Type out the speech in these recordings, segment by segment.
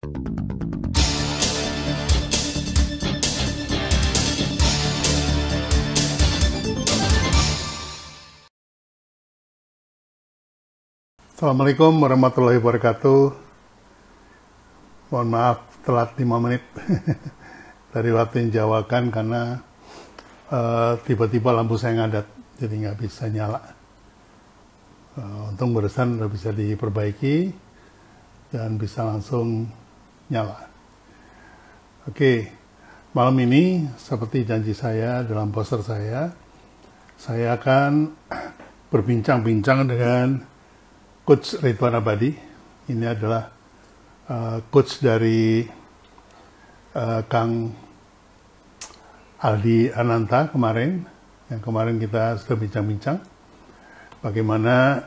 Assalamualaikum warahmatullahi wabarakatuh. Mohon maaf telat 5 menit dari waktu yang jawakan karena tiba-tiba lampu saya ngadat, jadi nggak bisa nyala. Untung barusan udah bisa diperbaiki dan bisa langsung nyala. Oke, malam ini seperti janji saya dalam poster saya akan berbincang-bincang dengan Coach Ridwan Abadi. Ini adalah coach dari Kang Aldi Ananta kemarin, yang kemarin kita sudah bincang-bincang bagaimana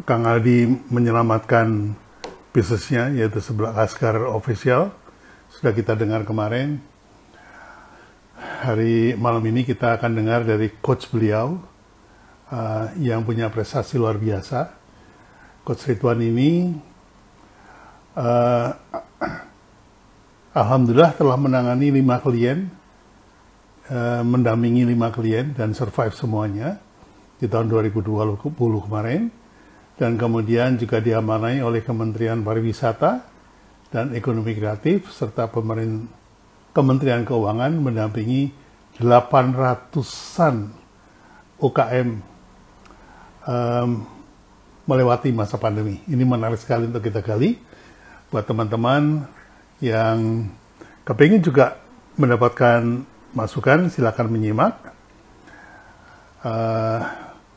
Kang Aldi menyelamatkan bisnisnya, yaitu 11 Laskar Official. Sudah kita dengar kemarin. Hari malam ini kita akan dengar dari coach beliau yang punya prestasi luar biasa. Coach Ridwan ini alhamdulillah telah menangani 5 klien, mendampingi 5 klien dan survive semuanya di tahun 2020 kemarin, dan kemudian juga diamanai oleh Kementerian Pariwisata dan Ekonomi Kreatif serta Kementerian Keuangan mendampingi 800-an UKM melewati masa pandemi. Ini menarik sekali untuk kita gali. Buat teman-teman yang kepingin juga mendapatkan masukan, silakan menyimak.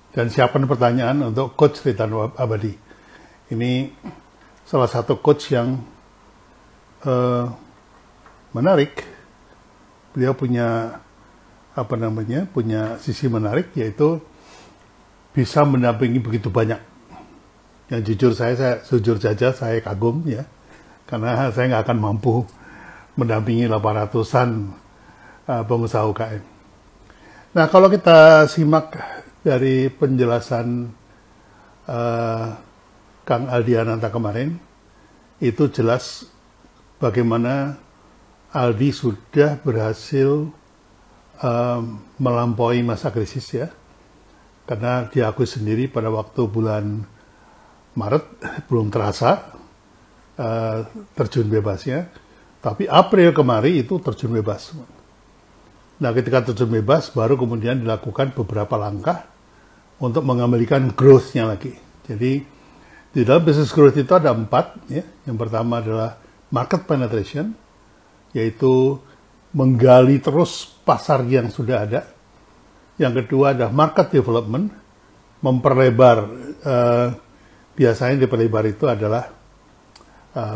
Dan siapkan pertanyaan untuk Coach Ridwan Abadi. Ini salah satu coach yang menarik. Beliau punya punya sisi menarik, yaitu bisa mendampingi begitu banyak. Yang jujur saja saya kagum ya, karena saya nggak akan mampu mendampingi 800-an pengusaha UKM. Nah, kalau kita simak dari penjelasan Kang Aldi Ananta kemarin, itu jelas bagaimana Aldi sudah berhasil melampaui masa krisis ya, karena diakui sendiri pada waktu bulan Maret belum terasa terjun bebasnya, tapi April kemarin itu terjun bebas. Nah, ketika terjun bebas baru kemudian dilakukan beberapa langkah untuk mengembalikan growth-nya lagi. Jadi di dalam business growth itu ada 4 ya. Yang pertama adalah market penetration, yaitu menggali terus pasar yang sudah ada. Yang kedua adalah market development, memperlebar. Biasanya diperlebar itu adalah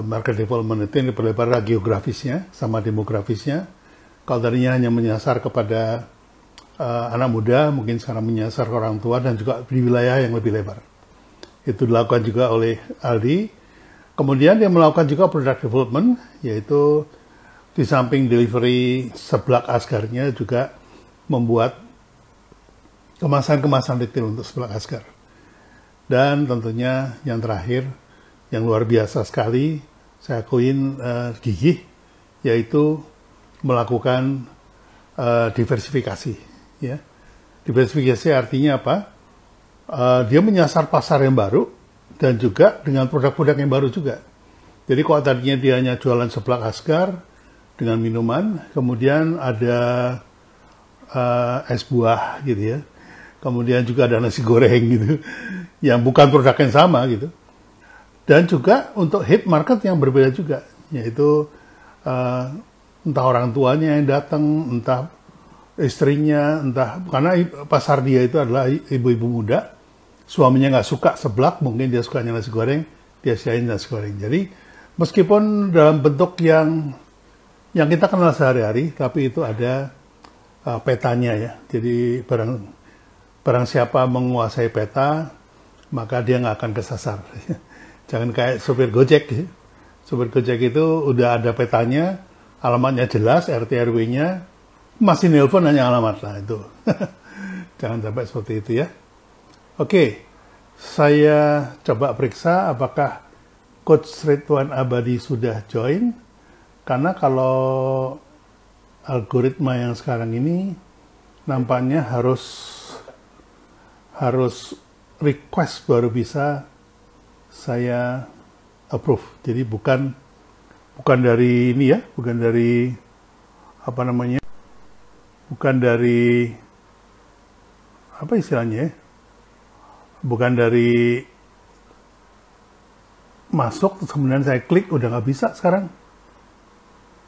market development itu yang diperlebar geografisnya sama demografisnya. Kalau tadinya hanya menyasar kepada anak muda, mungkin sekarang menyasar ke orang tua dan juga di wilayah yang lebih lebar. Itu dilakukan juga oleh Aldi. Kemudian dia melakukan juga product development, yaitu di samping delivery seblak asgarnya juga membuat kemasan-kemasan detail untuk seblak asgar. Dan tentunya yang terakhir, yang luar biasa sekali, saya akuin gigih, yaitu melakukan diversifikasi. Ya. Diversifikasi artinya apa? Dia menyasar pasar yang baru, dan juga dengan produk-produk yang baru juga. Jadi kalau tadinya dia hanya jualan seblak asgar dengan minuman, kemudian ada es buah gitu ya, kemudian juga ada nasi goreng gitu, yang bukan produk yang sama gitu. Dan juga untuk hit market yang berbeda juga, yaitu entah orang tuanya yang datang, entah istrinya, entah, karena pasar dia itu adalah ibu-ibu muda, suaminya nggak suka seblak, mungkin dia sukanya nasi goreng, dia siain nasi goreng. Jadi meskipun dalam bentuk yang kita kenal sehari-hari, tapi itu ada petanya ya. Jadi barang siapa menguasai peta, maka dia nggak akan kesasar. Jangan kayak sopir Gojek. Ya. Sopir Gojek itu udah ada petanya, alamatnya jelas, RT RW-nya, masih nelpon hanya alamat lah itu. Jangan sampai seperti itu ya. Oke, saya coba periksa apakah Coach Ridwan Abadi sudah join, karena kalau algoritma yang sekarang ini nampaknya harus request baru bisa saya approve. Jadi bukan dari ini ya, bukan dari apa namanya, bukan dari apa istilahnya ya, bukan dari masuk terus kemudian saya klik udah nggak bisa sekarang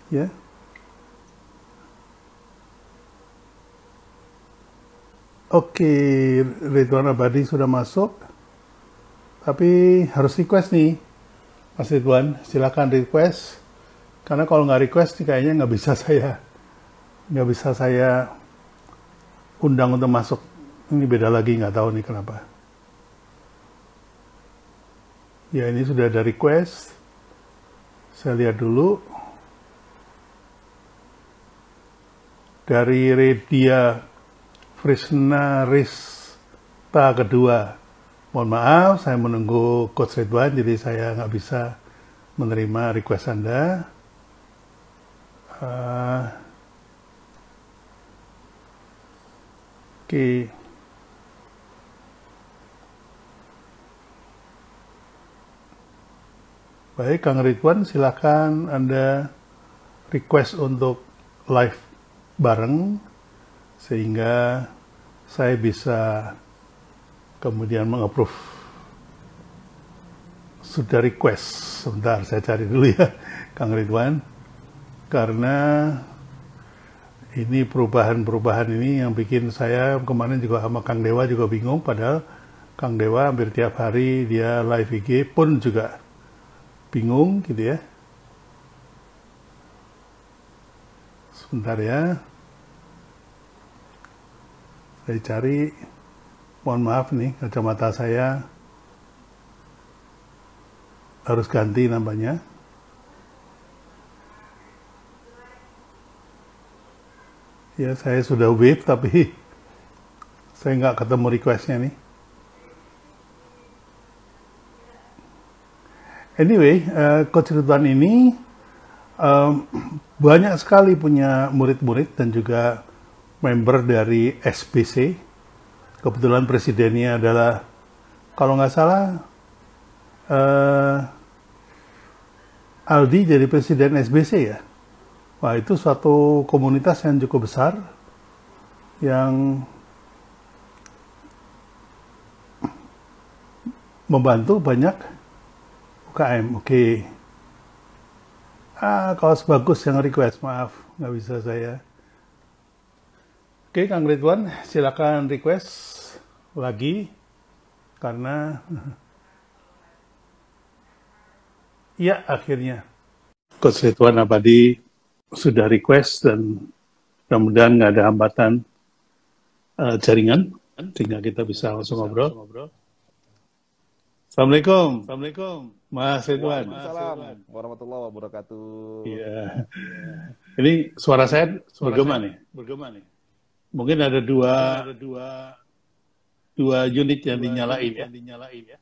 ya. Oke, Ridwan Abadi sudah masuk, tapi harus request nih, Mas Ridwan. Silakan request, karena kalau nggak request kayaknya nggak bisa saya undang untuk masuk. Ini beda lagi, nggak tahu nih kenapa. Ya, ini sudah ada request. Saya lihat dulu. Dari Redia Frisna Rista kedua. Mohon maaf, saya menunggu Coach Ridwan, jadi saya nggak bisa menerima request Anda. Oke. Baik, Kang Ridwan, silakan Anda request untuk live bareng, sehingga saya bisa kemudian mengapprove. Sudah request, sebentar saya cari dulu ya, Kang Ridwan, karena ini perubahan ini yang bikin saya kemarin juga sama Kang Dewa juga bingung, padahal Kang Dewa hampir tiap hari dia live IG pun juga bingung gitu ya. Sebentar ya, saya cari. Mohon maaf nih, kacamata saya harus ganti namanya. Ya, saya sudah wave tapi saya nggak ketemu requestnya nih. Anyway, Coach Ridwan ini banyak sekali punya murid-murid dan juga member dari SBC. Kebetulan presidennya adalah, kalau nggak salah, Aldi jadi presiden SBC ya. Wah, itu suatu komunitas yang cukup besar, yang membantu banyak UKM. Oke. Kaos bagus yang request, maaf, nggak bisa saya. Oke, Kang Ridwan, silakan request lagi, karena ya akhirnya Coach Ridwan Abadi sudah request dan mudah-mudahan nggak ada hambatan jaringan, sehingga kita bisa langsung ngobrol. Assalamualaikum, Mas Ridwan. Waalaikumsalam warahmatullahi wabarakatuh. Iya. Ini suara saya bergema nih. Mungkin ada dua unit yang dinyalain ya.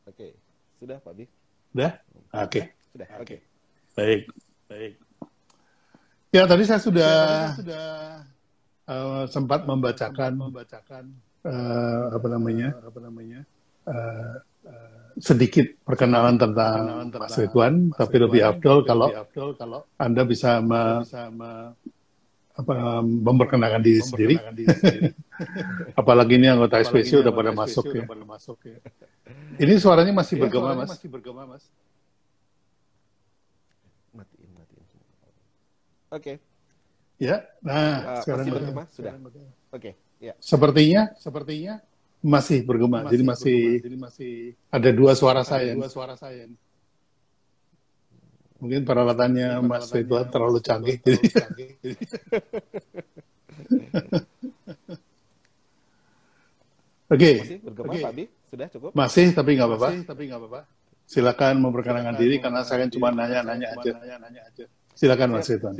Oke, sudah Pak Bi? Sudah? Oke. Sudah. Oke. Baik. Ya, tadi saya sudah sempat membacakan sedikit perkenalan tentang Mas Ridwan, tapi lebih afdol kalau Anda bisa memperkenalkan diri sendiri. Apalagi ini anggota SPC udah pada masuk ya. Ini suaranya masih bergema, Mas? Matiin. Oke. Ya, nah sekarang masih bergema? Sudah. Oke, ya. Sepertinya masih bergema. Jadi masih ada dua suara saya. Mungkin peralatannya Mas Ridwan terlalu canggih. Oke. Masih bergema, Pak Bi? Sudah cukup? Masih, tapi nggak apa-apa. Silakan memperkenalkan diri, karena saya kan cuma nanya-nanya aja. Silakan Mas Ridwan.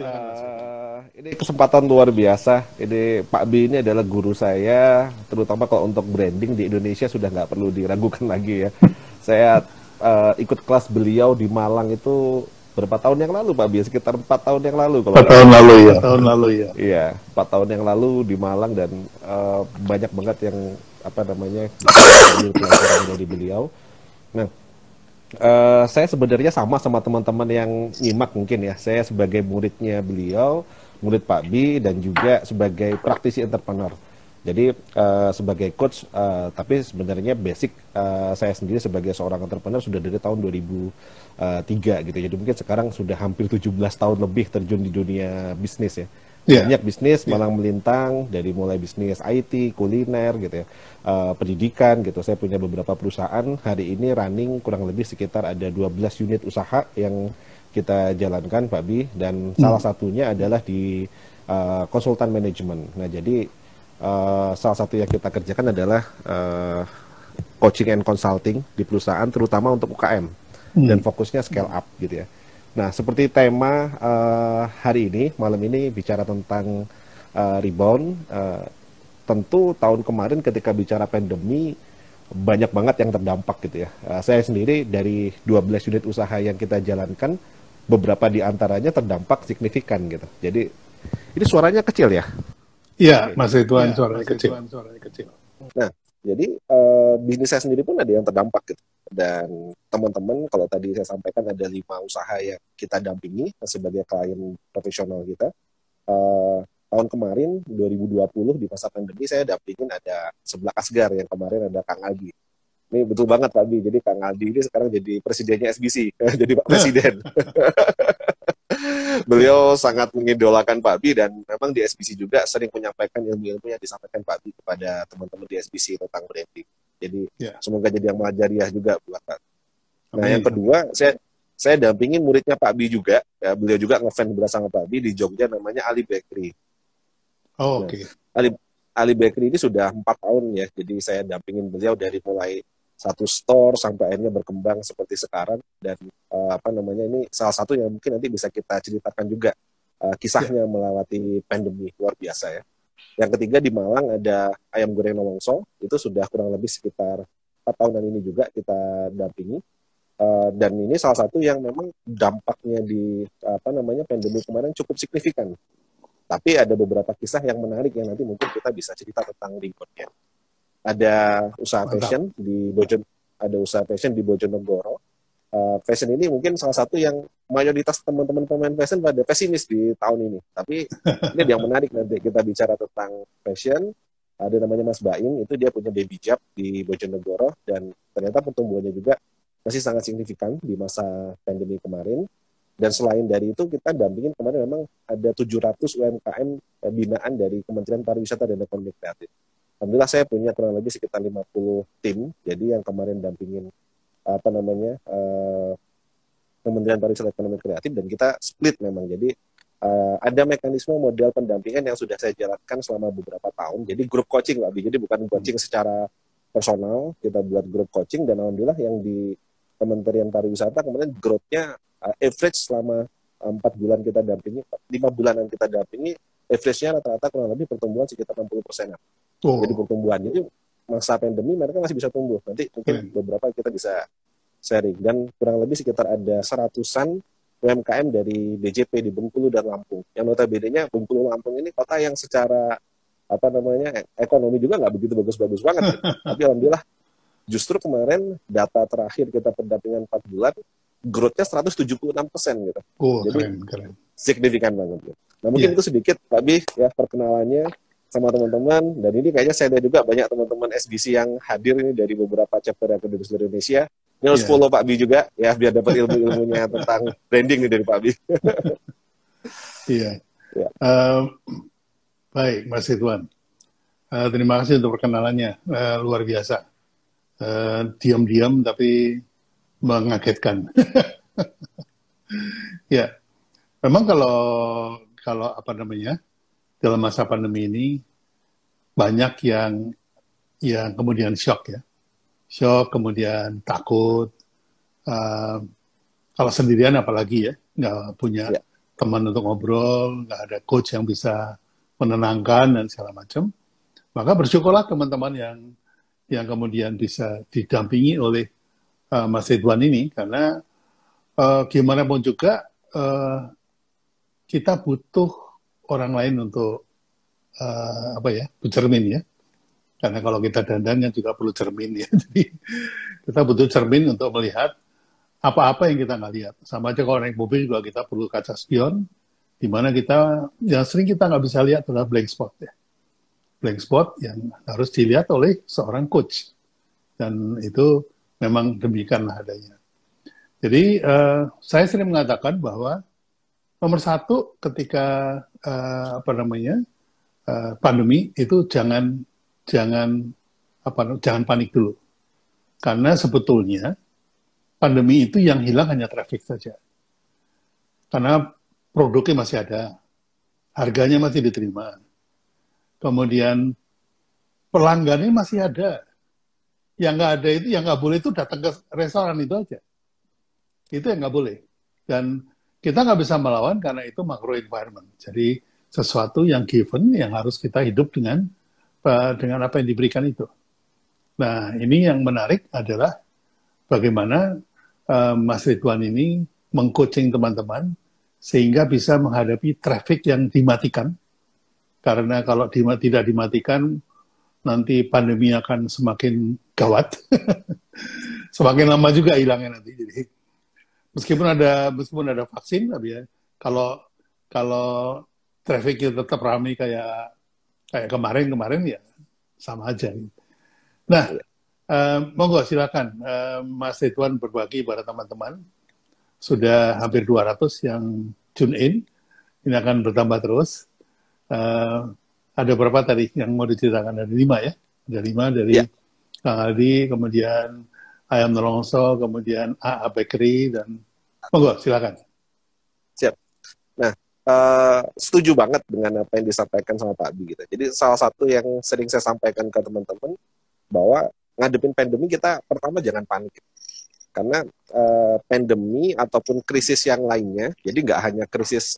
Ini kesempatan luar biasa. Ini Pak B ini adalah guru saya, terutama kalau untuk branding di Indonesia sudah nggak perlu diragukan lagi ya. Saya ikut kelas beliau di Malang itu berapa tahun yang lalu Pak B? Sekitar 4 tahun yang lalu kalau 4 nggak tahun salah. lalu ya. 4 tahun lalu ya. Iya, 4 tahun yang lalu di Malang dan banyak banget yang apa namanya ambil pelajaran dari beliau. Nah, saya sebenarnya sama teman-teman yang nyimak mungkin ya. Saya sebagai muridnya beliau, murid Pak Bi, dan juga sebagai praktisi entrepreneur. Jadi sebagai coach, tapi sebenarnya basic saya sendiri sebagai seorang entrepreneur sudah dari tahun 2003 gitu. Jadi mungkin sekarang sudah hampir 17 tahun lebih terjun di dunia bisnis ya. Yeah. Banyak bisnis malang melintang, dari mulai bisnis IT, kuliner gitu ya, pendidikan gitu. Saya punya beberapa perusahaan, hari ini running kurang lebih sekitar ada 12 unit usaha yang kita jalankan Pak Bi, dan salah satunya adalah di konsultan manajemen. Nah jadi salah satu yang kita kerjakan adalah coaching and consulting di perusahaan, terutama untuk UKM, dan fokusnya scale up gitu ya. Nah, seperti tema hari ini, malam ini bicara tentang rebound. Tentu tahun kemarin ketika bicara pandemi, banyak banget yang terdampak gitu ya. Saya sendiri dari 12 unit usaha yang kita jalankan, beberapa di antaranya terdampak signifikan gitu. Jadi, ini suaranya kecil ya? Iya, Mas Ridwan, suaranya kecil. Nah, jadi bisnis saya sendiri pun ada yang terdampak gitu. Dan teman-teman, kalau tadi saya sampaikan ada 5 usaha yang kita dampingi sebagai klien profesional kita. Tahun kemarin 2020 di masa pandemi saya dampingin ada sebelah Asgar, yang kemarin ada Kang Aldi. Ini betul banget Pak Bi, jadi Kang Aldi ini sekarang jadi presidennya SBC, jadi Pak Presiden. Beliau sangat mengidolakan Pak Bi, dan memang di SBC juga sering menyampaikan ilmu-ilmu yang disampaikan Pak Bi kepada teman-teman di SBC tentang branding. Jadi semoga jadi yang mengajariah juga buat Pak. Nah yang kedua, saya dampingin muridnya Pak Bi juga. Ya, beliau juga ngefans berat sama Pak Bi di Jogja, namanya Ali Bakery. Oh, oke. Ali Bakery ini sudah 4 tahun ya. Jadi saya dampingin beliau dari mulai satu store sampai akhirnya berkembang seperti sekarang, dan apa namanya, ini salah satu yang mungkin nanti bisa kita ceritakan juga kisahnya melewati pandemi luar biasa ya. Yang ketiga di Malang ada ayam goreng Nolongso, itu sudah kurang lebih sekitar 4 tahunan ini juga kita dampingi, dan ini salah satu yang memang dampaknya di apa namanya pandemi kemarin cukup signifikan. Tapi ada beberapa kisah yang menarik yang nanti mungkin kita bisa cerita tentang reboundnya. Ada usaha fashion di Bojonegoro. Fashion ini mungkin salah satu yang mayoritas teman-teman pemain fashion pada pesimis di tahun ini. Tapi ini yang menarik, nanti kita bicara tentang fashion. Ada namanya Mas Baim, itu dia punya baby jab di Bojonegoro, dan ternyata pertumbuhannya juga masih sangat signifikan di masa pandemi kemarin. Dan selain dari itu, kita dampingin kemarin memang ada 700 UMKM binaan dari Kementerian Pariwisata dan Ekonomi Kreatif. Alhamdulillah saya punya kurang lebih sekitar 50 tim, jadi yang kemarin dampingin apa namanya Kementerian Pariwisata dan Ekonomi Kreatif, dan kita split memang. Jadi ada mekanisme model pendampingan yang sudah saya jalankan selama beberapa tahun. Jadi grup coaching Pak Bi, jadi bukan coaching secara personal, kita buat grup coaching, dan alhamdulillah yang di Kementerian Pariwisata kemudian growth-nya average selama 4 bulan kita dampingi, 5 bulanan kita dampingi, average-nya rata-rata kurang lebih pertumbuhan sekitar 60%. Jadi pertumbuhan. Jadi masa pandemi mereka masih bisa tumbuh. Nanti mungkin beberapa kita bisa sharing. Dan kurang lebih sekitar ada 100-an UMKM dari BJP di Bengkulu dan Lampung. Yang notabene-nya Bengkulu Lampung ini kota yang secara apa namanya ekonomi juga nggak begitu bagus-bagus banget. Gitu. Tapi alhamdulillah justru kemarin data terakhir kita pendampingan 4 bulan, growth-nya 176% gitu. Jadi keren. Signifikan banget. Gitu. Nah mungkin itu sedikit Pak Bi ya perkenalannya sama teman-teman, dan ini kayaknya saya lihat juga banyak teman-teman SBC yang hadir ini dari beberapa chapter yang ada di seluruh Indonesia. Ini harus follow Pak Bi juga ya biar dapat ilmu-ilmunya tentang branding nih dari Pak Bi. Iya. Baik Mas Ridwan. Terima kasih untuk perkenalannya, luar biasa. Diam-diam tapi mengagetkan. Ya, memang kalau apa namanya dalam masa pandemi ini banyak yang kemudian shock, kemudian takut. Kalau sendirian apalagi ya, nggak punya teman untuk ngobrol, nggak ada coach yang bisa menenangkan dan segala macam. Maka bersyukurlah teman-teman yang kemudian bisa didampingi oleh Mas Ridwan ini, karena gimana pun juga kita butuh orang lain untuk bercermin ya. Karena kalau kita dandan kan juga perlu cermin ya. Jadi kita butuh cermin untuk melihat apa-apa yang kita nggak lihat. Sama aja kalau naik mobil juga kita perlu kaca spion, di mana kita yang sering kita nggak bisa lihat adalah blank spot ya. Blank spot yang harus dilihat oleh seorang coach. Dan itu memang demikianlah adanya. Jadi saya sering mengatakan bahwa nomor satu ketika pandemi itu jangan panik dulu, karena sebetulnya pandemi itu yang hilang hanya traffic saja, karena produknya masih ada, harganya masih diterima, kemudian pelanggannya masih ada. Yang nggak ada itu, yang nggak boleh itu datang ke restoran itu aja, itu yang nggak boleh. Dan kita nggak bisa melawan karena itu macro environment. Jadi sesuatu yang given yang harus kita hidup dengan apa yang diberikan itu. Nah, ini yang menarik adalah bagaimana Mas Ridwan ini meng-coaching teman-teman sehingga bisa menghadapi traffic yang dimatikan. Karena kalau tidak dimatikan, nanti pandemi akan semakin gawat. Semakin lama juga hilangnya nanti. Jadi meskipun ada vaksin, tapi ya kalau trafficnya tetap ramai kayak kemarin ya sama aja. Nah, monggo silakan Mas Ridwan berbagi pada teman-teman. Sudah hampir 200 yang tune in. Ini akan bertambah terus. Ada berapa tadi yang mau diceritakan? Ada 5 ya? Ada 5 dari Kang Aldi, kemudian Ayam Nelongso, kemudian AA Bakery, dan monggo silakan. Siap. Nah, setuju banget dengan apa yang disampaikan sama Pak Abi gitu. Jadi salah satu yang sering saya sampaikan ke teman-teman bahwa ngadepin pandemi kita pertama jangan panik. Karena pandemi ataupun krisis yang lainnya, jadi nggak hanya krisis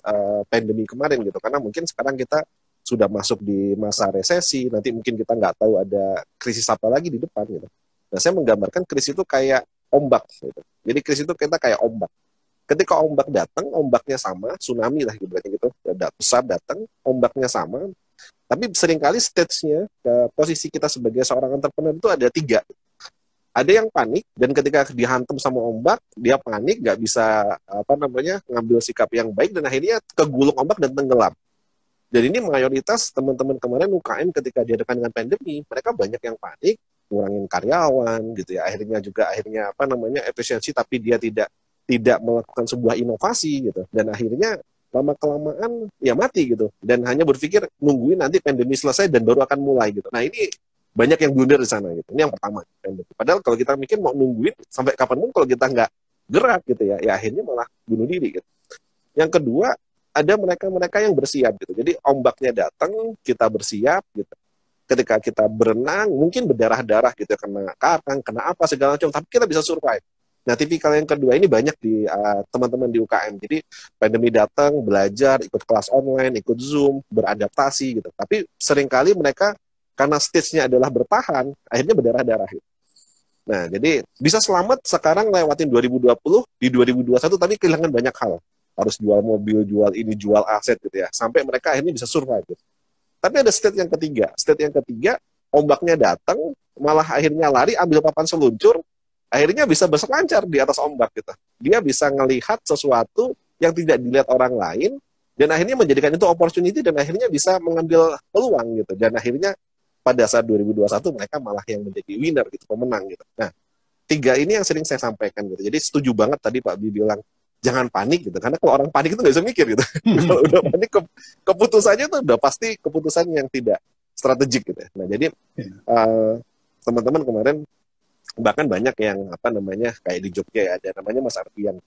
pandemi kemarin gitu, karena mungkin sekarang kita sudah masuk di masa resesi, nanti mungkin kita nggak tahu ada krisis apa lagi di depan gitu. Nah, saya menggambarkan krisis itu kayak ombak gitu. Jadi krisis itu kita kayak ombak. Ketika ombak datang, ombaknya sama, tsunami lah gitu, besar datang, ombaknya sama, tapi seringkali stage-nya, posisi kita sebagai seorang entrepreneur itu ada 3. Ada yang panik, dan ketika dihantam sama ombak, dia panik, nggak bisa ngambil sikap yang baik, dan akhirnya kegulung ombak dan tenggelam. Dan ini mayoritas teman-teman kemarin UKM ketika dihadapkan dengan pandemi, mereka banyak yang panik, ngurangin karyawan gitu ya. Akhirnya efisiensi, tapi dia tidak melakukan sebuah inovasi gitu. Dan akhirnya lama-kelamaan ya mati gitu. Dan hanya berpikir nungguin nanti pandemi selesai dan baru akan mulai gitu. Nah, ini banyak yang blunder di sana gitu. Ini yang pertama. Padahal kalau kita mikir mau nungguin sampai kapanpun, kalau kita nggak gerak gitu ya akhirnya malah bunuh diri gitu. Yang kedua, ada mereka yang bersiap gitu. Jadi ombaknya datang, kita bersiap gitu. Ketika kita berenang, mungkin berdarah-darah gitu, kena karang, kena apa segala macam, tapi kita bisa survive. Nah, tipikal yang kedua ini banyak di teman-teman di UKM. Jadi pandemi datang, belajar, ikut kelas online, ikut Zoom, beradaptasi gitu. Tapi seringkali mereka karena stage-nya adalah bertahan, akhirnya berdarah-darah gitu. Nah, jadi bisa selamat sekarang lewatin 2020, di 2021 tapi kehilangan banyak hal. Harus jual mobil, jual ini, jual aset gitu ya. Sampai mereka akhirnya bisa survive gitu. Tapi ada stage yang ketiga. Stage yang ketiga, ombaknya datang, malah akhirnya lari, ambil papan seluncur, akhirnya bisa berselancar di atas ombak gitu. Dia bisa ngelihat sesuatu yang tidak dilihat orang lain, dan akhirnya menjadikan itu opportunity, dan akhirnya bisa mengambil peluang gitu. Dan akhirnya pada saat 2021 mereka malah yang menjadi winner gitu, pemenang gitu. Nah, 3 ini yang sering saya sampaikan gitu. Jadi setuju banget tadi Pak Bi bilang jangan panik gitu, karena kalau orang panik itu nggak bisa mikir gitu. Kalau udah panik, keputusannya itu udah pasti keputusan yang tidak strategik gitu. Nah, jadi teman-teman kemarin bahkan banyak yang kayak di Jogja ya, ada namanya Mas Arfian.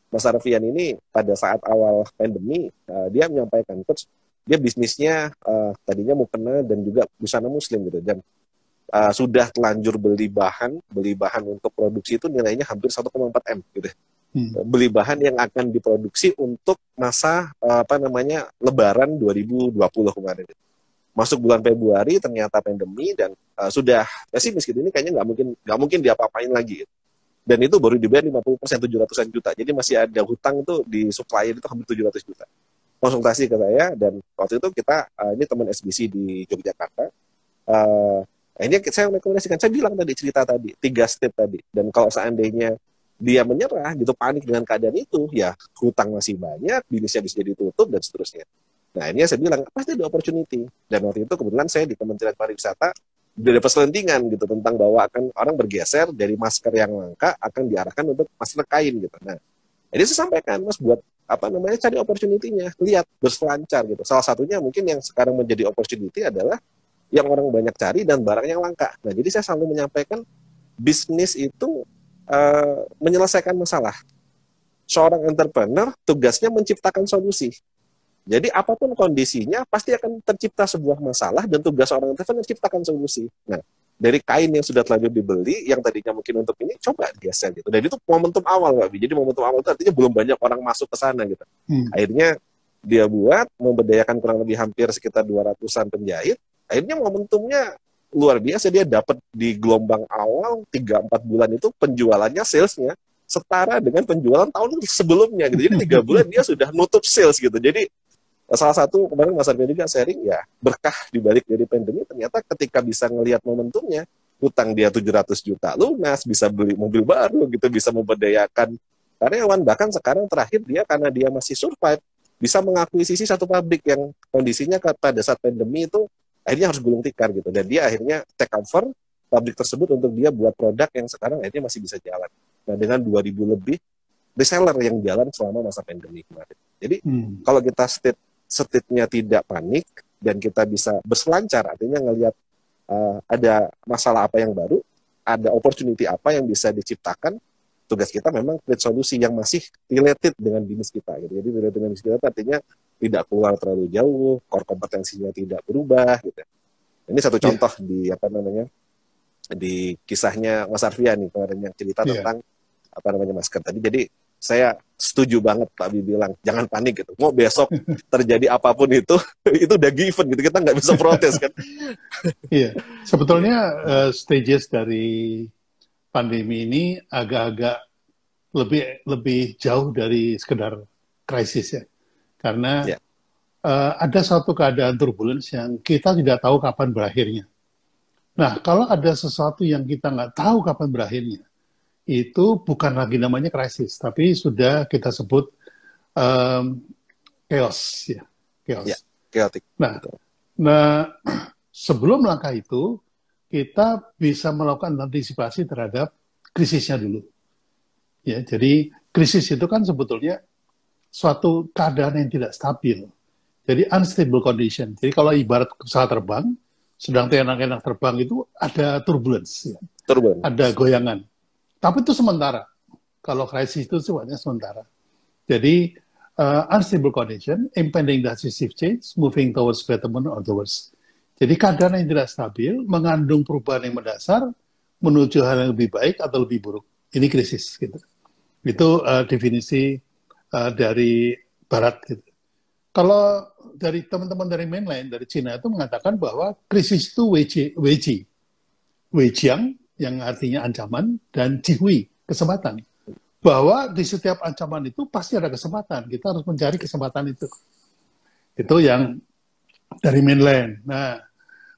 Mas Arfian ini pada saat awal pandemi dia menyampaikan, coach, dia bisnisnya tadinya mukena dan juga busana muslim gitu, dan sudah telanjur beli bahan untuk produksi itu nilainya hampir 1,4 M gitu. beli bahan yang akan diproduksi untuk masa Lebaran 2020 kemarin. Masuk bulan Februari ternyata pandemi dan sudah pesimis gitu, ini kayaknya nggak mungkin diapa-apain lagi gitu. Dan itu baru dibayar 50%, 700-an juta. Jadi masih ada hutang tuh di supplier itu hampir 700 juta. Konsultasi ke saya, dan waktu itu kita, ini teman SBC di Yogyakarta, ini saya rekomendasikan, saya bilang tadi, cerita tadi, 3 step tadi. Dan kalau seandainya dia menyerah gitu, panik dengan keadaan itu, ya hutang masih banyak, bisnisnya bisa ditutup, dan seterusnya. Nah ini saya bilang, pasti ada opportunity. Dan waktu itu kebetulan saya di Kementerian Pariwisata, udah dapat selentingan gitu tentang bahwa akan orang bergeser dari masker yang langka akan diarahkan untuk masker kain gitu. Nah, ini saya sampaikan, Mas, buat cari opportunity-nya, lihat berselancar gitu. Salah satunya mungkin yang sekarang menjadi opportunity adalah yang orang banyak cari dan barang yang langka. Nah, jadi saya selalu menyampaikan bisnis itu menyelesaikan masalah. Seorang entrepreneur tugasnya menciptakan solusi. Jadi apapun kondisinya pasti akan tercipta sebuah masalah dan tugas orang entrepreneur menciptakan solusi. Nah, dari kain yang sudah terlanjur dibeli, yang tadinya mungkin untuk ini, coba geser gitu. Dan itu momentum awal, Pak Bi. Jadi momentum awal itu artinya belum banyak orang masuk ke sana gitu. Akhirnya dia buat, memberdayakan kurang lebih hampir sekitar 200-an penjahit. Akhirnya momentumnya luar biasa, dia dapat di gelombang awal 3-4 bulan itu penjualannya, salesnya setara dengan penjualan tahun sebelumnya gitu. Jadi 3 bulan dia sudah nutup sales gitu. Jadi salah satu kemarin Mas Arvin juga sharing, ya berkah dibalik dari pandemi, ternyata ketika bisa ngelihat momentumnya, hutang dia 700 juta lunas, bisa beli mobil baru gitu, bisa memberdayakan karyawan, bahkan sekarang terakhir dia karena dia masih survive, bisa mengakuisisi satu pabrik yang kondisinya pada saat pandemi itu akhirnya harus gulung tikar gitu, dan dia akhirnya take over pabrik tersebut untuk dia buat produk yang sekarang akhirnya masih bisa jalan. Nah, dengan 2000 lebih reseller yang jalan selama masa pandemi kemarin. Jadi kalau kita state-nya tidak panik dan kita bisa berselancar, artinya ngelihat ada masalah apa yang baru, ada opportunity apa yang bisa diciptakan, tugas kita memang create solusi yang masih related dengan bisnis kita gitu. Jadi related dengan bisnis kita artinya tidak keluar terlalu jauh, core kompetensinya tidak berubah gitu. Ini satu contoh di kisahnya Mas Arfian nih kemarin yang cerita tentang masker tadi. Jadi saya setuju banget Pak Bi bilang, jangan panik gitu. Mau besok terjadi apapun itu udah given gitu. Kita nggak bisa protes kan. Iya, sebetulnya stages dari pandemi ini agak-agak lebih jauh dari sekedar krisis ya. Karena ada suatu keadaan turbulence yang kita tidak tahu kapan berakhirnya. Nah, kalau ada sesuatu yang kita nggak tahu kapan berakhirnya, itu bukan lagi namanya krisis, tapi sudah kita sebut chaos, ya, chaos. Ya, chaotic. Nah, sebelum langkah itu, kita bisa melakukan antisipasi terhadap krisisnya dulu. Ya, jadi krisis itu kan sebetulnya suatu keadaan yang tidak stabil. Jadi unstable condition. Jadi kalau ibarat pesawat terbang, sedang enak-enak terbang itu ada turbulence, ya. Ada goyangan. Tapi itu sementara. Kalau krisis itu sifatnya sementara. Jadi unstable condition, impending decisive change, moving towards betterment or the worse. Jadi keadaan yang tidak stabil, mengandung perubahan yang mendasar, menuju hal yang lebih baik atau lebih buruk. Ini krisis, gitu. Itu definisi dari Barat, gitu. Kalau dari teman-teman dari mainland, dari Cina itu mengatakan bahwa krisis itu Weijiang, yang artinya ancaman, dan Jihui, kesempatan. Bahwa di setiap ancaman itu pasti ada kesempatan. Kita harus mencari kesempatan itu. Itu yang dari mainland. Nah,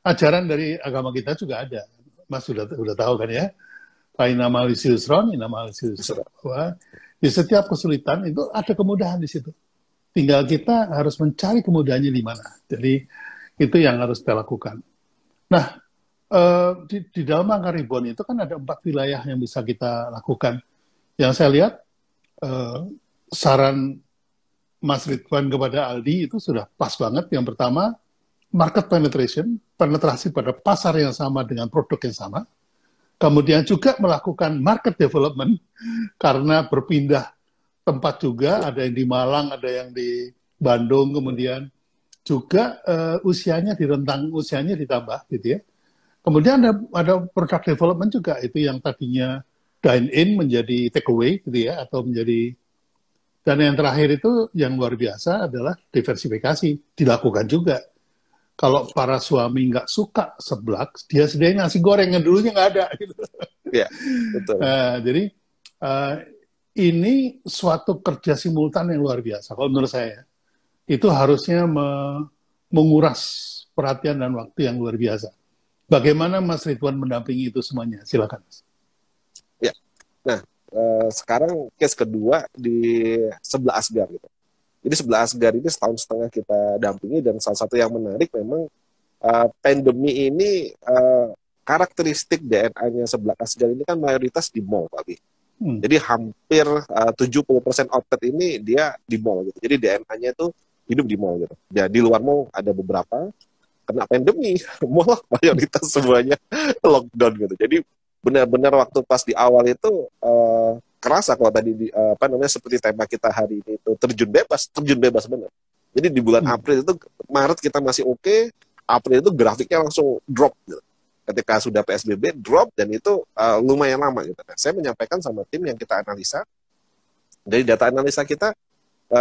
ajaran dari agama kita juga ada. Mas sudah tahu kan ya? Faina ma'al usri yusron, inna ma'al usri yusra. Di setiap kesulitan itu ada kemudahan di situ. Tinggal kita harus mencari kemudahannya di mana. Jadi itu yang harus kita lakukan. Nah, di dalam angka ribuan itu kan ada 4 wilayah yang bisa kita lakukan. Yang saya lihat, saran Mas Ridwan kepada Aldi itu sudah pas banget. Yang pertama, market penetration, penetrasi pada pasar yang sama dengan produk yang sama. Kemudian juga melakukan market development, karena berpindah tempat juga, ada yang di Malang, ada yang di Bandung, kemudian juga usianya ditambah gitu ya. Kemudian ada product development juga, itu yang tadinya dine in menjadi take away gitu ya, atau menjadi, dan yang terakhir itu yang luar biasa adalah diversifikasi dilakukan juga. Kalau para suami nggak suka seblak, dia sediain nasi goreng yang dulunya nggak ada gitu. Ya, betul. Jadi ini suatu kerja simultan yang luar biasa kalau menurut saya. Itu harusnya menguras perhatian dan waktu yang luar biasa. Bagaimana Mas Ridwan mendampingi itu semuanya? Silakan. Ya. Nah, sekarang case kedua di sebelah Asgar gitu. Jadi sebelah Asgar ini setahun setengah kita dampingi, dan salah satu yang menarik memang pandemi ini karakteristik DNA-nya sebelah Asgar ini kan mayoritas di mall, Pak Bi. Jadi hampir 70% outlet ini dia di mall gitu. Jadi DNA-nya itu hidup di mall gitu. Ya, di luar mall ada beberapa kena pandemi, mall mayoritas semuanya lockdown gitu. Jadi benar-benar waktu pas di awal itu kerasa kalau tadi seperti tema kita hari ini itu terjun bebas benar. Jadi di bulan April itu, Maret kita masih oke, April itu grafiknya langsung drop gitu. Ketika sudah PSBB drop, dan itu lumayan lama gitu. Nah, saya menyampaikan sama tim yang kita analisa, dari data analisa kita,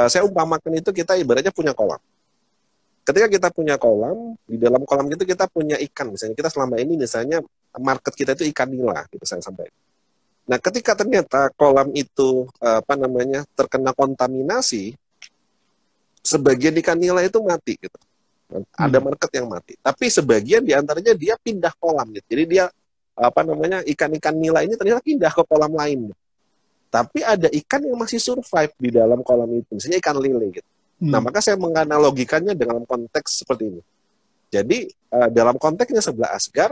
saya umpamakan itu kita ibaratnya punya kolam. Ketika kita punya kolam, di dalam kolam itu kita punya ikan. Misalnya kita selama ini misalnya market kita itu ikan nila, gitu saya sampaikan. Nah, ketika ternyata kolam itu terkena kontaminasi, sebagian ikan nila itu mati gitu. Ada market yang mati. Tapi sebagian diantaranya dia pindah kolam gitu. Jadi dia ikan-ikan nila ini ternyata pindah ke kolam lain. Tapi ada ikan yang masih survive di dalam kolam itu, misalnya ikan lele gitu. Nah, maka saya menganalogikannya dalam konteks seperti ini. Jadi dalam konteksnya sebelah Asgar,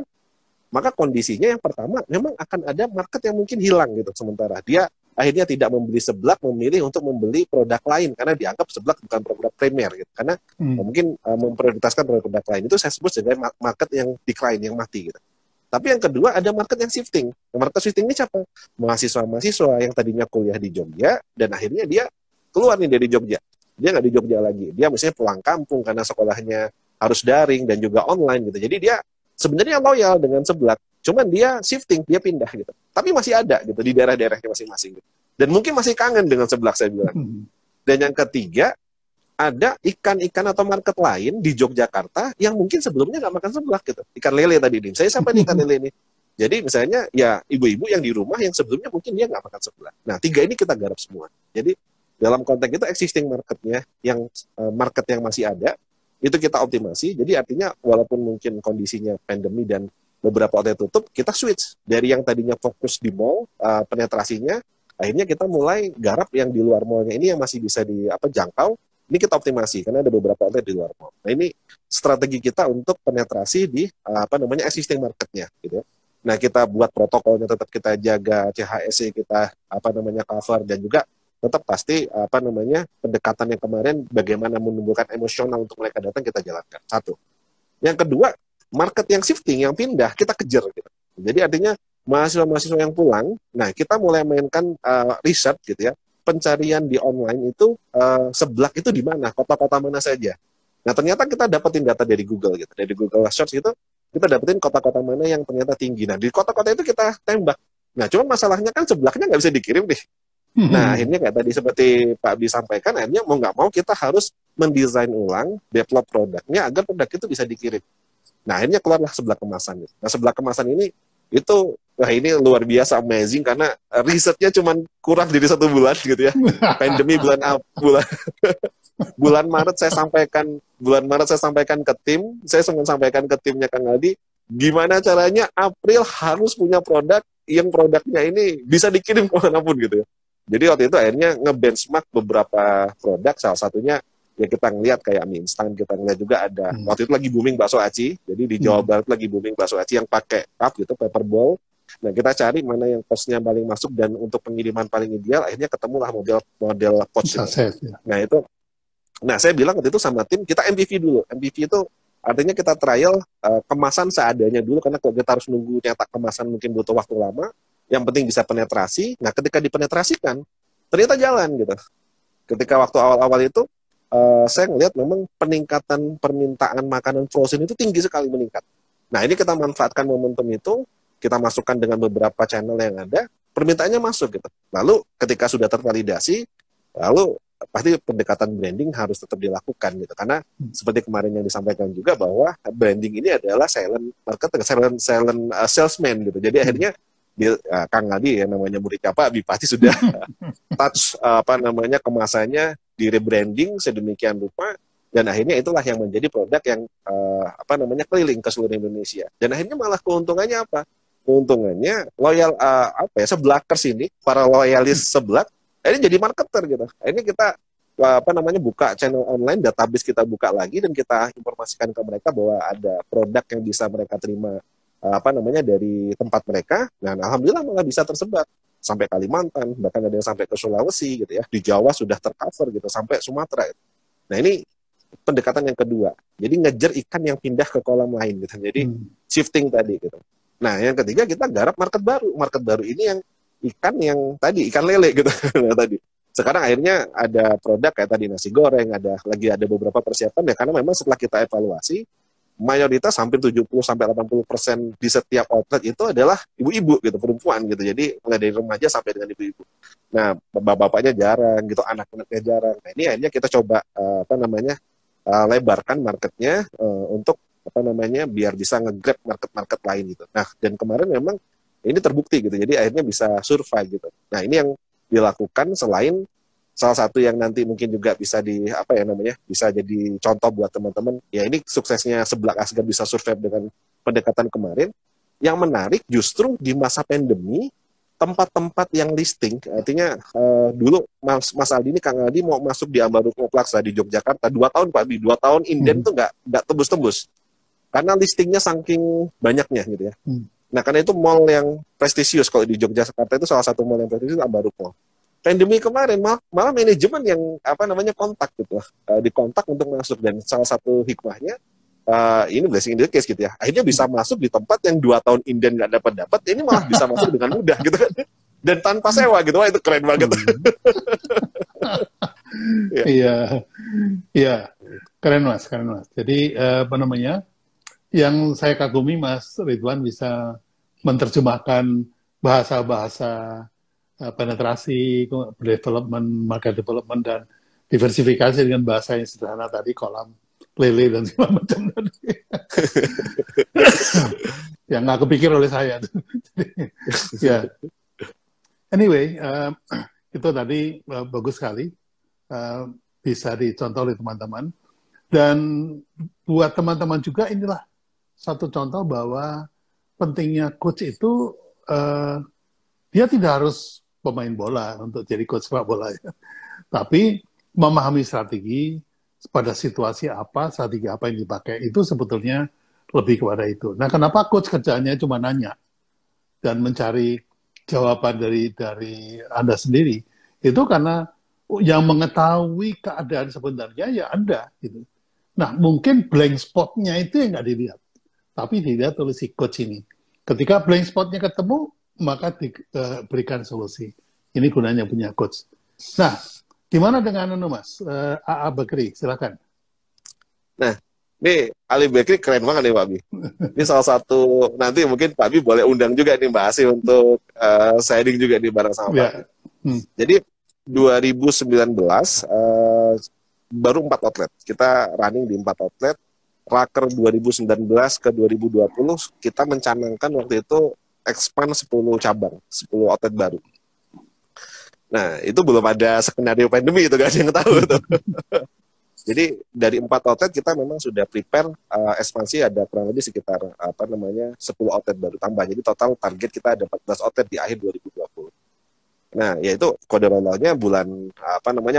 maka kondisinya yang pertama memang akan ada market yang mungkin hilang gitu. Sementara dia akhirnya tidak membeli seblak, memilih untuk membeli produk lain karena dianggap seblak bukan produk premier gitu. Karena mungkin memprioritaskan produk lain. Itu saya sebut sebagai market yang decline, yang mati gitu. Tapi yang kedua ada market yang shifting. Market shifting ini siapa? Mahasiswa-mahasiswa yang tadinya kuliah di Jogja dan akhirnya dia keluar nih dari Jogja. Dia nggak di Jogja lagi. Dia misalnya pulang kampung karena sekolahnya harus daring dan juga online gitu. Jadi dia sebenarnya loyal dengan seblak. Cuman dia shifting, dia pindah gitu. Tapi masih ada gitu di daerah-daerahnya masing-masing. Gitu. Dan mungkin masih kangen dengan seblak, saya bilang. Dan yang ketiga, ada ikan-ikan atau market lain di Yogyakarta yang mungkin sebelumnya nggak makan seblak gitu. Ikan lele tadi nih. Saya sampai ikan lele ini. Jadi misalnya ya ibu-ibu yang di rumah yang sebelumnya mungkin dia nggak makan seblak. Nah, 3 ini kita garap semua. Jadi dalam konteks itu existing marketnya, yang market yang masih ada, itu kita optimasi. Jadi artinya walaupun mungkin kondisinya pandemi dan beberapa outlet tutup, kita switch dari yang tadinya fokus di mall penetrasinya, akhirnya kita mulai garap yang di luar mallnya ini yang masih bisa jangkau. Ini kita optimasi karena ada beberapa outlet di luar mall. Nah, ini strategi kita untuk penetrasi di existing marketnya gitu. Nah, kita buat protokolnya, tetap kita jaga CHSE, kita cover, dan juga tetap pasti pendekatan yang kemarin bagaimana menumbuhkan emosional untuk mereka datang kita jalankan. Satu. Yang kedua, market yang shifting, yang pindah kita kejar gitu. Jadi artinya mahasiswa-mahasiswa yang pulang, nah kita mulai mainkan riset gitu ya. Pencarian di online itu seblak itu di mana, kota-kota mana saja. Nah, ternyata kita dapetin data dari Google gitu, dari Google Search itu kita dapetin kota-kota mana yang ternyata tinggi. Nah, di kota-kota itu kita tembak. Nah, cuma masalahnya kan seblaknya nggak bisa dikirim nih. Nah, akhirnya kayak tadi seperti Pak Bi sampaikan, akhirnya mau nggak mau kita harus mendesain ulang, develop produknya agar produk itu bisa dikirim. Nah, akhirnya keluarlah seblak kemasan. Nah, seblak kemasan ini ini luar biasa amazing karena risetnya cuma kurang dari 1 bulan gitu ya. Pandemi bulan Maret saya sampaikan ke tim, saya sampaikan ke timnya Kang Aldi, gimana caranya April harus punya produk yang produknya ini bisa dikirim kemanapun gitu ya. Jadi waktu itu akhirnya nge-benchmark beberapa produk, salah satunya ya kita ngelihat kayak mie instan, kita ngelihat juga ada waktu itu lagi booming bakso aci. Jadi di Jawa Barat lagi booming bakso aci yang pakai cup gitu, paper bowl. Nah, kita cari mana yang cost-nya paling masuk dan untuk pengiriman paling ideal, akhirnya ketemulah model pouch. Nah, saya bilang waktu itu sama tim, kita MVP dulu. MVP itu artinya kita trial kemasan seadanya dulu, karena kalau kita harus nunggu nyetak kemasan mungkin butuh waktu lama. Yang penting bisa penetrasi. Nah, ketika dipenetrasikan, ternyata jalan gitu. Ketika waktu awal-awal itu, saya ngelihat memang peningkatan permintaan makanan frozen itu tinggi sekali meningkat. Nah, ini kita manfaatkan momentum itu, kita masukkan dengan beberapa channel yang ada, permintaannya masuk gitu. Lalu ketika sudah tervalidasi, lalu pasti pendekatan branding harus tetap dilakukan gitu. Karena seperti kemarin yang disampaikan juga bahwa branding ini adalah silent marketer, salesman gitu. Jadi akhirnya Kang Adi ya namanya muridnya Pak Abi pasti sudah touch kemasannya di rebranding sedemikian rupa, dan akhirnya itulah yang menjadi produk yang keliling ke seluruh Indonesia. Dan akhirnya malah keuntungannya apa? Keuntungannya seblakers ini, para loyalis seblak, ini jadi marketer gitu. Ini kita buka channel online, database kita buka lagi, dan kita informasikan ke mereka bahwa ada produk yang bisa mereka terima dari tempat mereka. Dan alhamdulillah malah bisa tersebar sampai Kalimantan, bahkan ada yang sampai ke Sulawesi gitu ya. Di Jawa sudah tercover gitu sampai Sumatera. Nah, ini pendekatan yang kedua. Jadi ngejar ikan yang pindah ke kolam lain gitu. Jadi shifting tadi gitu. Nah, yang ketiga kita garap market baru. Market baru ini yang ikan yang tadi ikan lele gitu. Tadi. Sekarang akhirnya ada produk kayak tadi nasi goreng, ada beberapa persiapan ya, karena memang setelah kita evaluasi mayoritas hampir 70-80% di setiap outlet itu adalah ibu-ibu gitu, perempuan gitu. Jadi mulai dari remaja sampai dengan ibu-ibu. Nah, bapak-bapaknya jarang gitu, anak-anaknya jarang. Nah, ini akhirnya kita coba lebarkan marketnya untuk biar bisa nge-grab market-market lain gitu. Nah, dan kemarin memang ini terbukti gitu. Jadi akhirnya bisa survive gitu. Nah, ini yang dilakukan selain salah satu yang nanti mungkin juga bisa bisa jadi contoh buat teman-teman. Ya, ini suksesnya Seblak Asgar bisa survive dengan pendekatan kemarin. Yang menarik justru di masa pandemi, tempat-tempat yang listing, artinya dulu Mas Aldi ini, Kang Aldi mau masuk di Ambarukmo Plaza di Yogyakarta 2 tahun Pak Bi, 2 tahun inden tuh nggak tembus-tembus. Karena listingnya saking banyaknya gitu ya. Nah, karena itu mall yang prestisius, kalau di Yogyakarta itu salah satu mall yang prestisius Ambarukmo. Pandemi kemarin malah manajemen yang kontak gitu, dikontak untuk masuk, dan salah satu hikmahnya ini blessing in the case gitu ya. Akhirnya bisa masuk di tempat yang 2 tahun inden nggak dapat, ini malah bisa masuk dengan mudah gitu kan. Dan tanpa sewa gitu, wah itu keren banget. Iya, keren mas. Jadi yang saya kagumi Mas Ridwan bisa menerjemahkan bahasa-bahasa penetrasi, development, market development, dan diversifikasi dengan bahasa yang sederhana tadi, kolam lele dan segala macam tadi. Yang nggak kepikir oleh saya. Ya. Anyway, itu tadi bagus sekali, bisa dicontoh oleh teman-teman. Dan buat teman-teman juga inilah satu contoh bahwa pentingnya coach itu dia tidak harus pemain bola untuk jadi coach sepak bola ya. Tapi memahami strategi pada situasi apa, strategi apa yang dipakai, itu sebetulnya lebih kepada itu. Nah, kenapa coach kerjanya cuma nanya dan mencari jawaban dari Anda sendiri? Itu karena yang mengetahui keadaan sebenarnya ya Anda gitu. Nah, mungkin blank spot-nya itu yang nggak dilihat, tapi dilihat oleh si coach ini. Ketika blank spot-nya ketemu, maka diberikan solusi. Ini gunanya punya coach. Nah, gimana dengan Mas? A.A. Bakri, silakan. Nah, ini Ali Bakri keren banget nih Pak Bi. Ini salah satu, nanti mungkin Pak Bi boleh undang juga nih Mbak Asi untuk sharing juga di bareng sama Pak Bi. Jadi 2019 baru 4 outlet. Kita running di 4 outlet. Raker 2019 ke 2020 kita mencanangkan waktu itu expand 10 cabang, 10 outlet baru. Nah, itu belum ada skenario pandemi, itu gak ada yang tahu tuh. Jadi dari 4 outlet kita memang sudah prepare ekspansi, ada kurang lebih sekitar 10 outlet baru tambah. Jadi total target kita ada 14 outlet di akhir 2020. Nah, yaitu kode rolloutnya bulan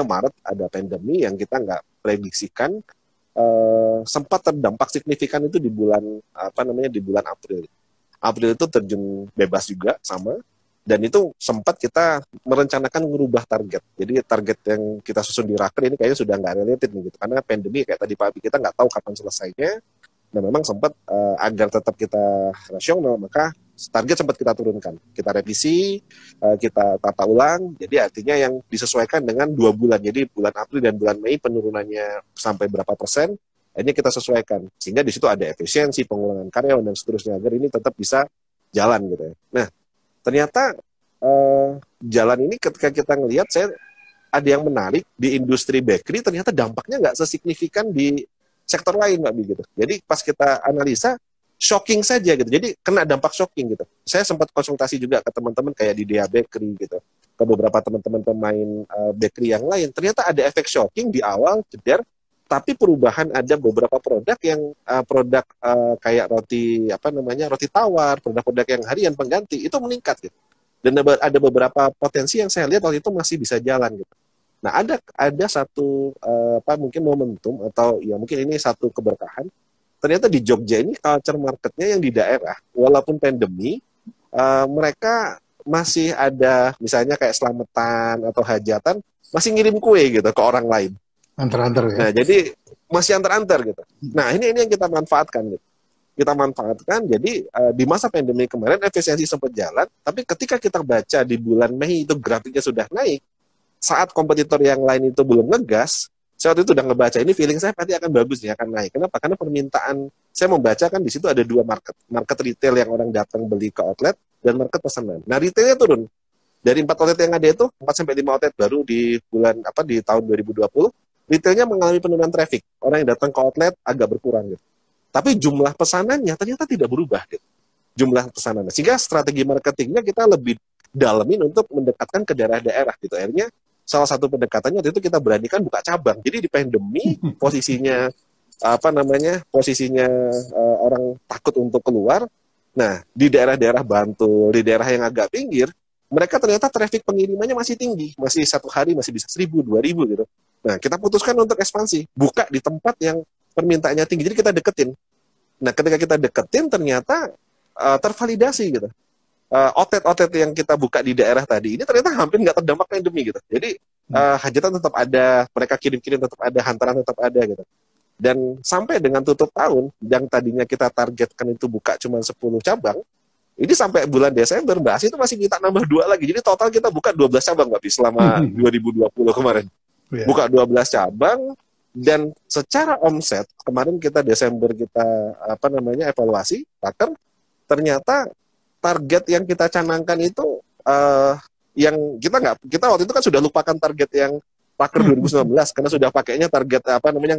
Maret ada pandemi yang kita nggak prediksikan, sempat terdampak signifikan itu di bulan di bulan April. April itu terjun bebas juga sama, dan itu sempat kita merencanakan merubah target. Jadi target yang kita susun di Raker ini kayaknya sudah nggak related nih gitu, karena pandemi kayak tadi Pak Abi, kita nggak tahu kapan selesainya. Dan memang sempat agar tetap kita rasional, maka target sempat kita turunkan, kita revisi, kita tata ulang. Jadi artinya yang disesuaikan dengan 2 bulan. Jadi bulan April dan bulan Mei penurunannya sampai berapa persen, ini kita sesuaikan, sehingga di situ ada efisiensi, pengurangan karyawan dan seterusnya, agar ini tetap bisa jalan gitu ya. Nah, ternyata jalan ini ketika kita ngelihat, saya ada yang menarik di industri bakery, ternyata dampaknya nggak sesignifikan di sektor lain, Mbak Bi, gitu. Jadi pas kita analisa, shocking saja gitu. Jadi kena dampak shocking gitu. Saya sempat konsultasi juga ke teman-teman kayak di Dea Bakery gitu, ke beberapa teman-teman pemain bakery yang lain. Ternyata ada efek shocking di awal, jeder, tapi perubahan ada beberapa produk yang kayak roti apa namanya, roti tawar, produk-produk yang harian pengganti itu meningkat gitu. Dan ada beberapa potensi yang saya lihat waktu itu masih bisa jalan gitu. Nah, ada satu mungkin momentum atau ya mungkin ini satu keberkahan. Ternyata di Jogja ini culture marketnya yang di daerah, walaupun pandemi, mereka masih ada misalnya kayak selamatan atau hajatan, masih ngirim kue gitu ke orang lain. Antar-antar ya. Nah, jadi masih antar-antar gitu. Nah, ini yang kita manfaatkan gitu. Kita manfaatkan, jadi di masa pandemi kemarin efisiensi sempat jalan, tapi ketika kita baca di bulan Mei itu grafiknya sudah naik, saat kompetitor yang lain itu belum ngegas, saya waktu itu udah ngebaca, ini feeling saya pasti akan bagus nih, akan naik. Kenapa? Karena permintaan, saya membaca kan di situ ada dua market. Market retail yang orang datang beli ke outlet, dan market pesanan. Nah, retailnya turun. Dari 4 outlet yang ada itu, 4-5 outlet baru di di tahun 2020, retailnya mengalami penurunan traffic. Orang yang datang ke outlet agak berkurang gitu. Tapi jumlah pesanannya ternyata tidak berubah gitu. Jumlah pesanannya. Sehingga strategi marketingnya kita lebih dalemin untuk mendekatkan ke daerah-daerah gitu. Akhirnya salah satu pendekatannya waktu itu kita beranikan buka cabang. Jadi di pandemi posisinya orang takut untuk keluar. Nah, di daerah-daerah Bantul, di daerah yang agak pinggir, mereka ternyata traffic pengirimannya masih tinggi. Masih satu hari masih bisa 1.000, 2.000 gitu. Nah, kita putuskan untuk ekspansi. Buka di tempat yang permintaannya tinggi. Jadi kita deketin. Nah, ketika kita deketin ternyata tervalidasi gitu. Outlet-outlet yang kita buka di daerah tadi ini ternyata hampir nggak terdampak pandemi gitu. Jadi hajatan tetap ada, mereka kirim-kirim tetap ada, hantaran tetap ada gitu. Dan sampai dengan tutup tahun, yang tadinya kita targetkan itu buka cuma 10 cabang, ini sampai bulan Desember, Mbak Asi itu masih kita nambah 2 lagi. Jadi total kita buka 12 cabang, Mbak, selama 2020 kemarin. Yeah. Buka 12 cabang, dan secara omset, kemarin kita Desember kita evaluasi, paker, ternyata target yang kita canangkan itu yang kita waktu itu kan sudah lupakan target yang paker 2019 karena sudah pakainya target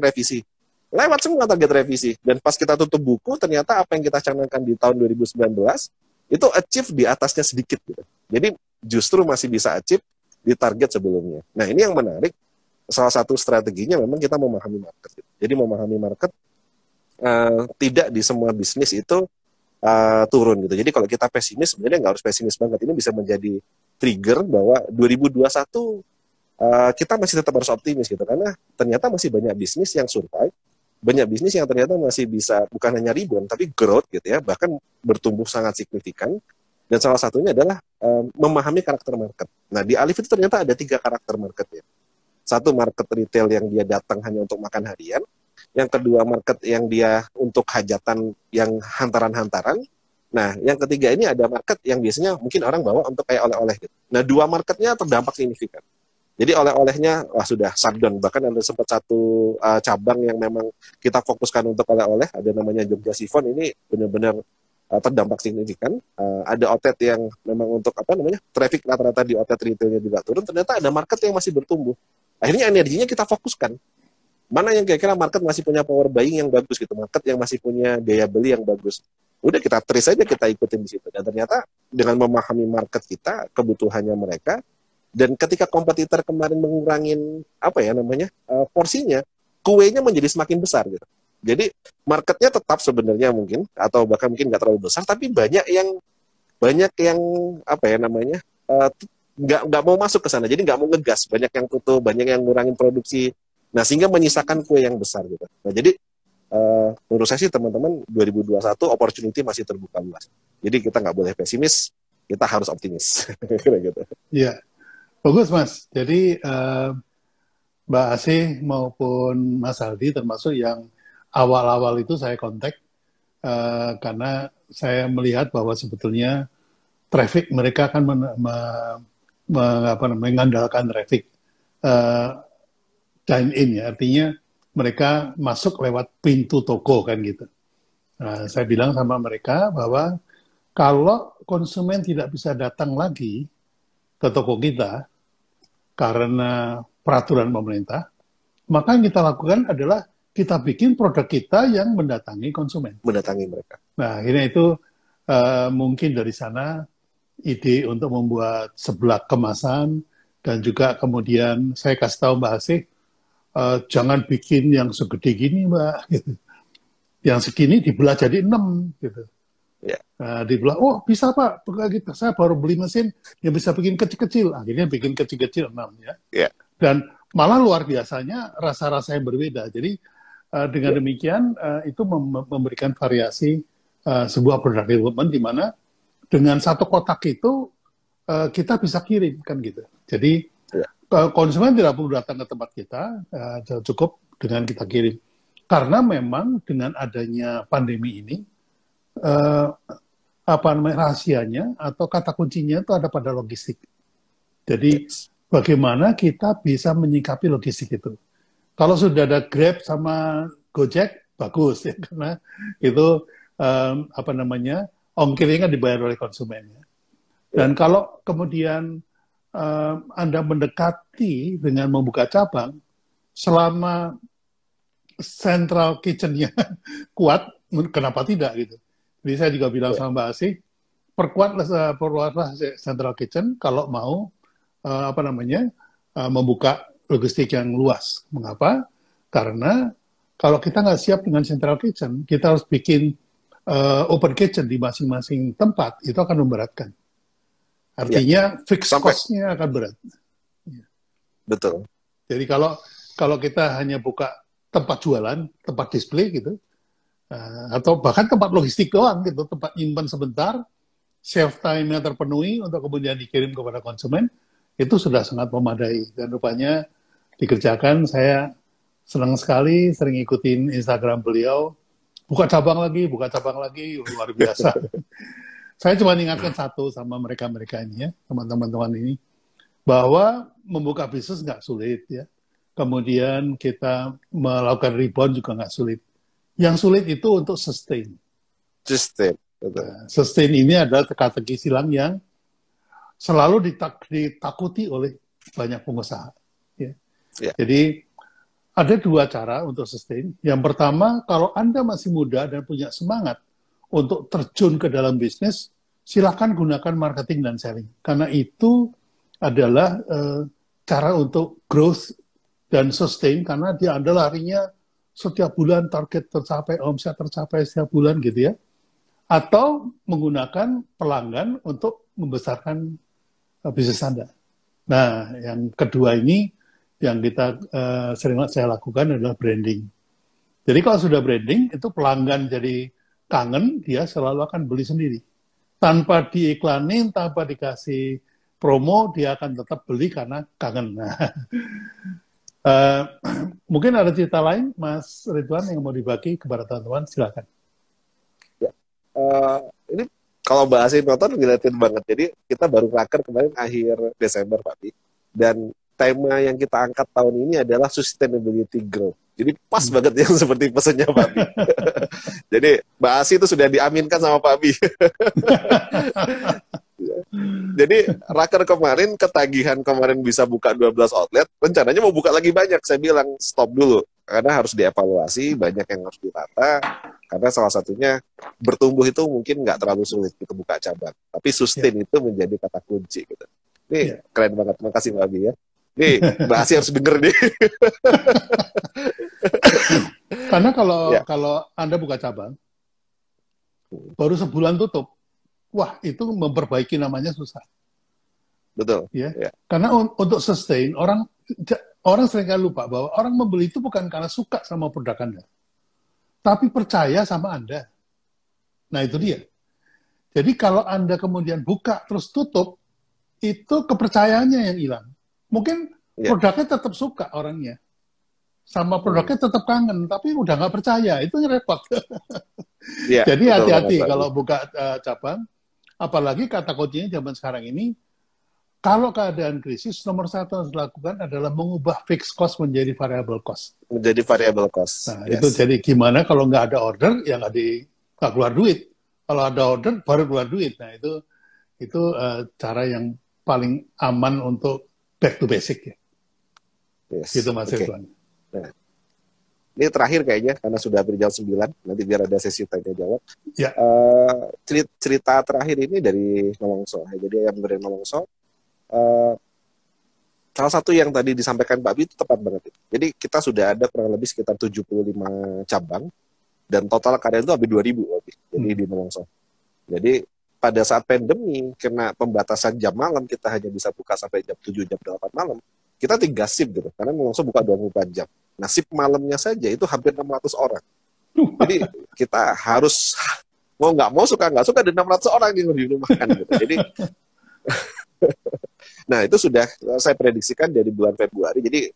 revisi. Lewat semua target revisi, dan pas kita tutup buku ternyata apa yang kita canangkan di tahun 2019 itu achieve di atasnya sedikit gitu. Jadi justru masih bisa achieve di target sebelumnya. Nah, ini yang menarik. Salah satu strateginya memang kita memahami market. Jadi memahami market tidak di semua bisnis itu turun gitu. Jadi kalau kita pesimis, sebenarnya nggak harus pesimis banget. Ini bisa menjadi trigger bahwa 2021 kita masih tetap harus optimis gitu. Karena ternyata masih banyak bisnis yang survive, banyak bisnis yang ternyata masih bisa bukan hanya rebound, tapi growth gitu ya, bahkan bertumbuh sangat signifikan. Dan salah satunya adalah memahami karakter market. Nah, di Alif itu ternyata ada 3 karakter marketnya. Satu, market retail yang dia datang hanya untuk makan harian. Yang kedua, market yang dia untuk hajatan yang hantaran-hantaran. Nah, yang ketiga ini ada market yang biasanya mungkin orang bawa untuk kayak oleh-oleh gitu. Nah, 2 marketnya terdampak signifikan. Jadi oleh-olehnya sudah shutdown. Bahkan ada sempat satu cabang yang memang kita fokuskan untuk oleh-oleh, ada namanya Jogja Sifon, ini benar-benar terdampak signifikan. Ada outlet yang memang untuk traffic rata-rata di outlet retailnya juga turun. Ternyata ada market yang masih bertumbuh. Akhirnya energinya kita fokuskan. Mana yang kira-kira market masih punya power buying yang bagus gitu, market yang masih punya daya beli yang bagus. Udah kita trace aja, kita ikutin di situ. Dan ternyata dengan memahami market kita, kebutuhannya mereka, dan ketika kompetitor kemarin mengurangin porsinya, kuenya menjadi semakin besar gitu. Jadi marketnya tetap sebenarnya mungkin, atau bahkan mungkin nggak terlalu besar, tapi banyak yang nggak mau masuk ke sana, jadi nggak mau ngegas, banyak yang tutup, banyak yang ngurangin produksi, nah sehingga menyisakan kue yang besar gitu. Nah, jadi menurut saya sih teman-teman 2021 opportunity masih terbuka luas, jadi kita nggak boleh pesimis, kita harus optimis. Gitu. Iya, bagus Mas. Jadi Mbak Asih maupun Mas Aldi termasuk yang awal-awal itu saya kontak karena saya melihat bahwa sebetulnya traffic mereka akan mengandalkan traffic dine-in ya, artinya mereka masuk lewat pintu toko kan gitu. Nah, saya bilang sama mereka bahwa kalau konsumen tidak bisa datang lagi ke toko kita karena peraturan pemerintah, maka yang kita lakukan adalah kita bikin produk kita yang mendatangi konsumen. Mendatangi mereka. Nah, akhirnya itu mungkin dari sana ide untuk membuat seblak kemasan, dan juga kemudian saya kasih tahu Mbak Asih, jangan bikin yang segede gini Mbak, gitu. Yang segini dibelah jadi 6, gitu. Yeah. Dibelah, oh bisa Pak, gitu. Saya baru beli mesin yang bisa bikin kecil-kecil, akhirnya bikin kecil-kecil 6 ya. Yeah. Dan malah luar biasanya rasa-rasa yang berbeda. Jadi dengan demikian itu memberikan variasi sebuah produk development di mana dengan satu kotak itu kita bisa kirim kan gitu. Jadi konsumen tidak perlu datang ke tempat kita, cukup dengan kita kirim. Karena memang dengan adanya pandemi ini rahasianya atau kata kuncinya itu ada pada logistik. Jadi bagaimana kita bisa menyikapi logistik itu. Kalau sudah ada Grab sama Gojek, bagus ya, karena itu ongkirnya kan dibayar oleh konsumen. Dan kalau kemudian Anda mendekati dengan membuka cabang, selama central kitchen-nya kuat, kenapa tidak gitu. Jadi saya juga bilang sama Mbak Asih, perkuatlah central kitchen kalau mau membuka logistik yang luas. Mengapa? Karena kalau kita nggak siap dengan central kitchen, kita harus bikin open kitchen di masing-masing tempat, itu akan memberatkan. Artinya fixed cost-nya akan berat. Betul. Jadi kalau kita hanya buka tempat jualan, tempat display gitu, atau bahkan tempat logistik doang gitu, tempat nyimpan sebentar, shelf time-nya terpenuhi untuk kemudian dikirim kepada konsumen, itu sudah sangat memadai. Dan rupanya dikerjakan. Saya senang sekali, sering ikutin Instagram beliau, buka cabang lagi, luar biasa. Saya cuma ingatkan satu sama mereka-mereka ini ya, teman-teman ini, bahwa membuka bisnis nggak sulit ya. Kemudian kita melakukan rebound juga nggak sulit. Yang sulit itu untuk sustain. Sustain ini adalah teka-teki silang yang selalu ditakuti oleh banyak pengusaha. Ya. Jadi ada dua cara untuk sustain. Yang pertama, kalau Anda masih muda dan punya semangat untuk terjun ke dalam bisnis, silakan gunakan marketing dan selling. Karena itu adalah cara untuk growth dan sustain, karena dia Anda larinya setiap bulan target tercapai, omset tercapai setiap bulan gitu ya. Atau menggunakan pelanggan untuk membesarkan bisnis Anda. Nah, yang kedua ini yang kita sering saya lakukan adalah branding. Jadi kalau sudah branding, itu pelanggan jadi kangen, dia selalu akan beli sendiri. Tanpa diiklanin, tanpa dikasih promo, dia akan tetap beli karena kangen. Nah, mungkin ada cerita lain, Mas Ridwan, yang mau dibagi kepada teman-teman, silakan. Ya, ini kalau bahasin nonton ngeliatin banget. Jadi kita baru raker kemarin akhir Desember, Pak Bi. Dan tema yang kita angkat tahun ini adalah sustainability growth. Jadi pas banget yang seperti pesannya Pak Bi. Jadi Mbak Asi itu sudah diaminkan sama Pak Bi. Jadi raker kemarin, ketagihan kemarin bisa buka 12 outlet, rencananya mau buka lagi banyak. Saya bilang stop dulu, karena harus dievaluasi, banyak yang harus ditata. Karena salah satunya bertumbuh itu mungkin nggak terlalu sulit gitu buka cabang. Tapi sustain itu menjadi kata kunci gitu. Ini keren banget, makasih Mbak Bi ya. Nih, Mbak Asi harus denger nih. Karena kalau Anda buka cabang, baru sebulan tutup, wah itu memperbaiki namanya susah. Betul. Ya. Karena untuk sustain, orang seringkali lupa bahwa orang membeli itu bukan karena suka sama produk Anda, tapi percaya sama Anda. Nah itu dia. Jadi kalau Anda kemudian buka terus tutup, itu kepercayaannya yang hilang. Mungkin produknya tetap suka orangnya, sama produknya tetap kangen, tapi udah nggak percaya, itu repot. Jadi hati-hati kalau buka cabang, apalagi kata kuncinya zaman sekarang ini, kalau keadaan krisis, nomor satu yang harus dilakukan adalah mengubah fixed cost menjadi variable cost. Menjadi variable cost. Nah, itu jadi gimana kalau nggak ada order, ya nggak keluar duit. Kalau ada order, baru keluar duit. Nah, itu cara yang paling aman untuk back to basic ya. Yes. Gitu Mas Oke. Ridwan. Nah, ini terakhir kayaknya karena sudah hampir jam 9, nanti biar ada sesi tanya jawab. Ya. Cerita terakhir ini dari Nolongso. Jadi yang dari Nolongso, salah satu yang tadi disampaikan Pak Bi itu tepat banget. Jadi kita sudah ada kurang lebih sekitar 75 cabang dan total karyawan itu hampir 2.000 jadi di Nolongso. Jadi pada saat pandemi kena pembatasan jam malam, kita hanya bisa buka sampai jam 7, jam 8 malam. Kita 3 shift gitu, karena Nolongso buka 24 jam. Nah, shift malamnya saja itu hampir 600 orang. Jadi kita harus mau nggak mau, suka nggak suka, ada 600 orang yang dirumahkan gitu. Jadi nah itu sudah saya prediksikan dari bulan Februari. Jadi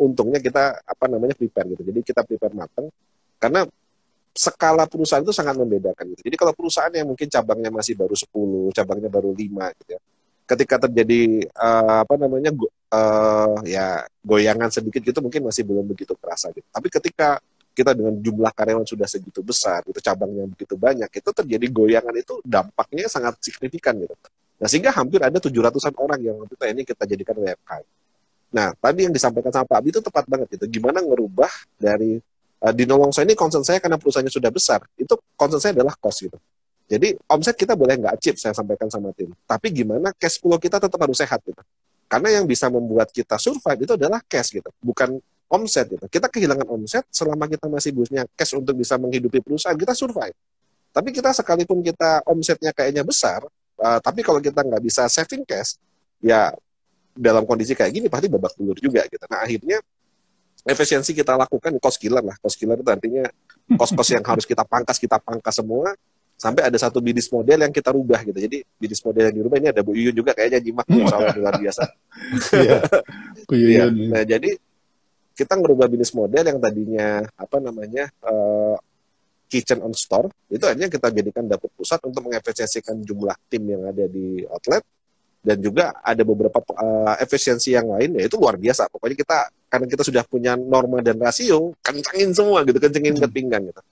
untungnya kita prepare gitu. Jadi kita prepare matang karena skala perusahaan itu sangat membedakan gitu. Jadi kalau perusahaan yang mungkin cabangnya masih baru 10, cabangnya baru 5 gitu ya. Ketika terjadi goyangan sedikit gitu mungkin masih belum begitu kerasa gitu. Tapi ketika kita dengan jumlah karyawan sudah segitu besar, itu cabangnya begitu banyak, itu terjadi goyangan itu dampaknya sangat signifikan gitu. Nah, sehingga hampir ada 700-an orang yang waktu ini kita jadikan WFH. Nah, tadi yang disampaikan sama Pak Abi itu tepat banget gitu. Gimana ngerubah dari di Nolongso ini concern saya karena perusahaannya sudah besar, itu concern saya adalah cost gitu. Jadi omset kita boleh nggak achieve, saya sampaikan sama tim. Tapi gimana cash flow kita tetap harus sehat gitu. Karena yang bisa membuat kita survive itu adalah cash gitu, bukan omset gitu. Kita kehilangan omset selama kita masih punya cash untuk bisa menghidupi perusahaan, kita survive. Tapi kita sekalipun kita omsetnya kayaknya besar, tapi kalau kita nggak bisa saving cash, ya dalam kondisi kayak gini pasti babak belur juga gitu. Nah akhirnya efisiensi kita lakukan cost killer lah. Cost killer itu artinya cost-cost yang harus kita pangkas semua sampai ada satu bisnis model yang kita rubah gitu. Jadi bisnis model yang dirubah ini ada Bu Yuyun juga kayaknya nyimak soalnya luar biasa. Iya, Bu Yuyun. Nah jadi kita ngerubah bisnis model yang tadinya kitchen on store, itu akhirnya kita jadikan dapur pusat untuk mengefisiensikan jumlah tim yang ada di outlet, dan juga ada beberapa efisiensi yang lain, ya itu luar biasa. Pokoknya karena kita sudah punya norma dan rasio, kencengin semua gitu, kencengin ke pinggang gitu.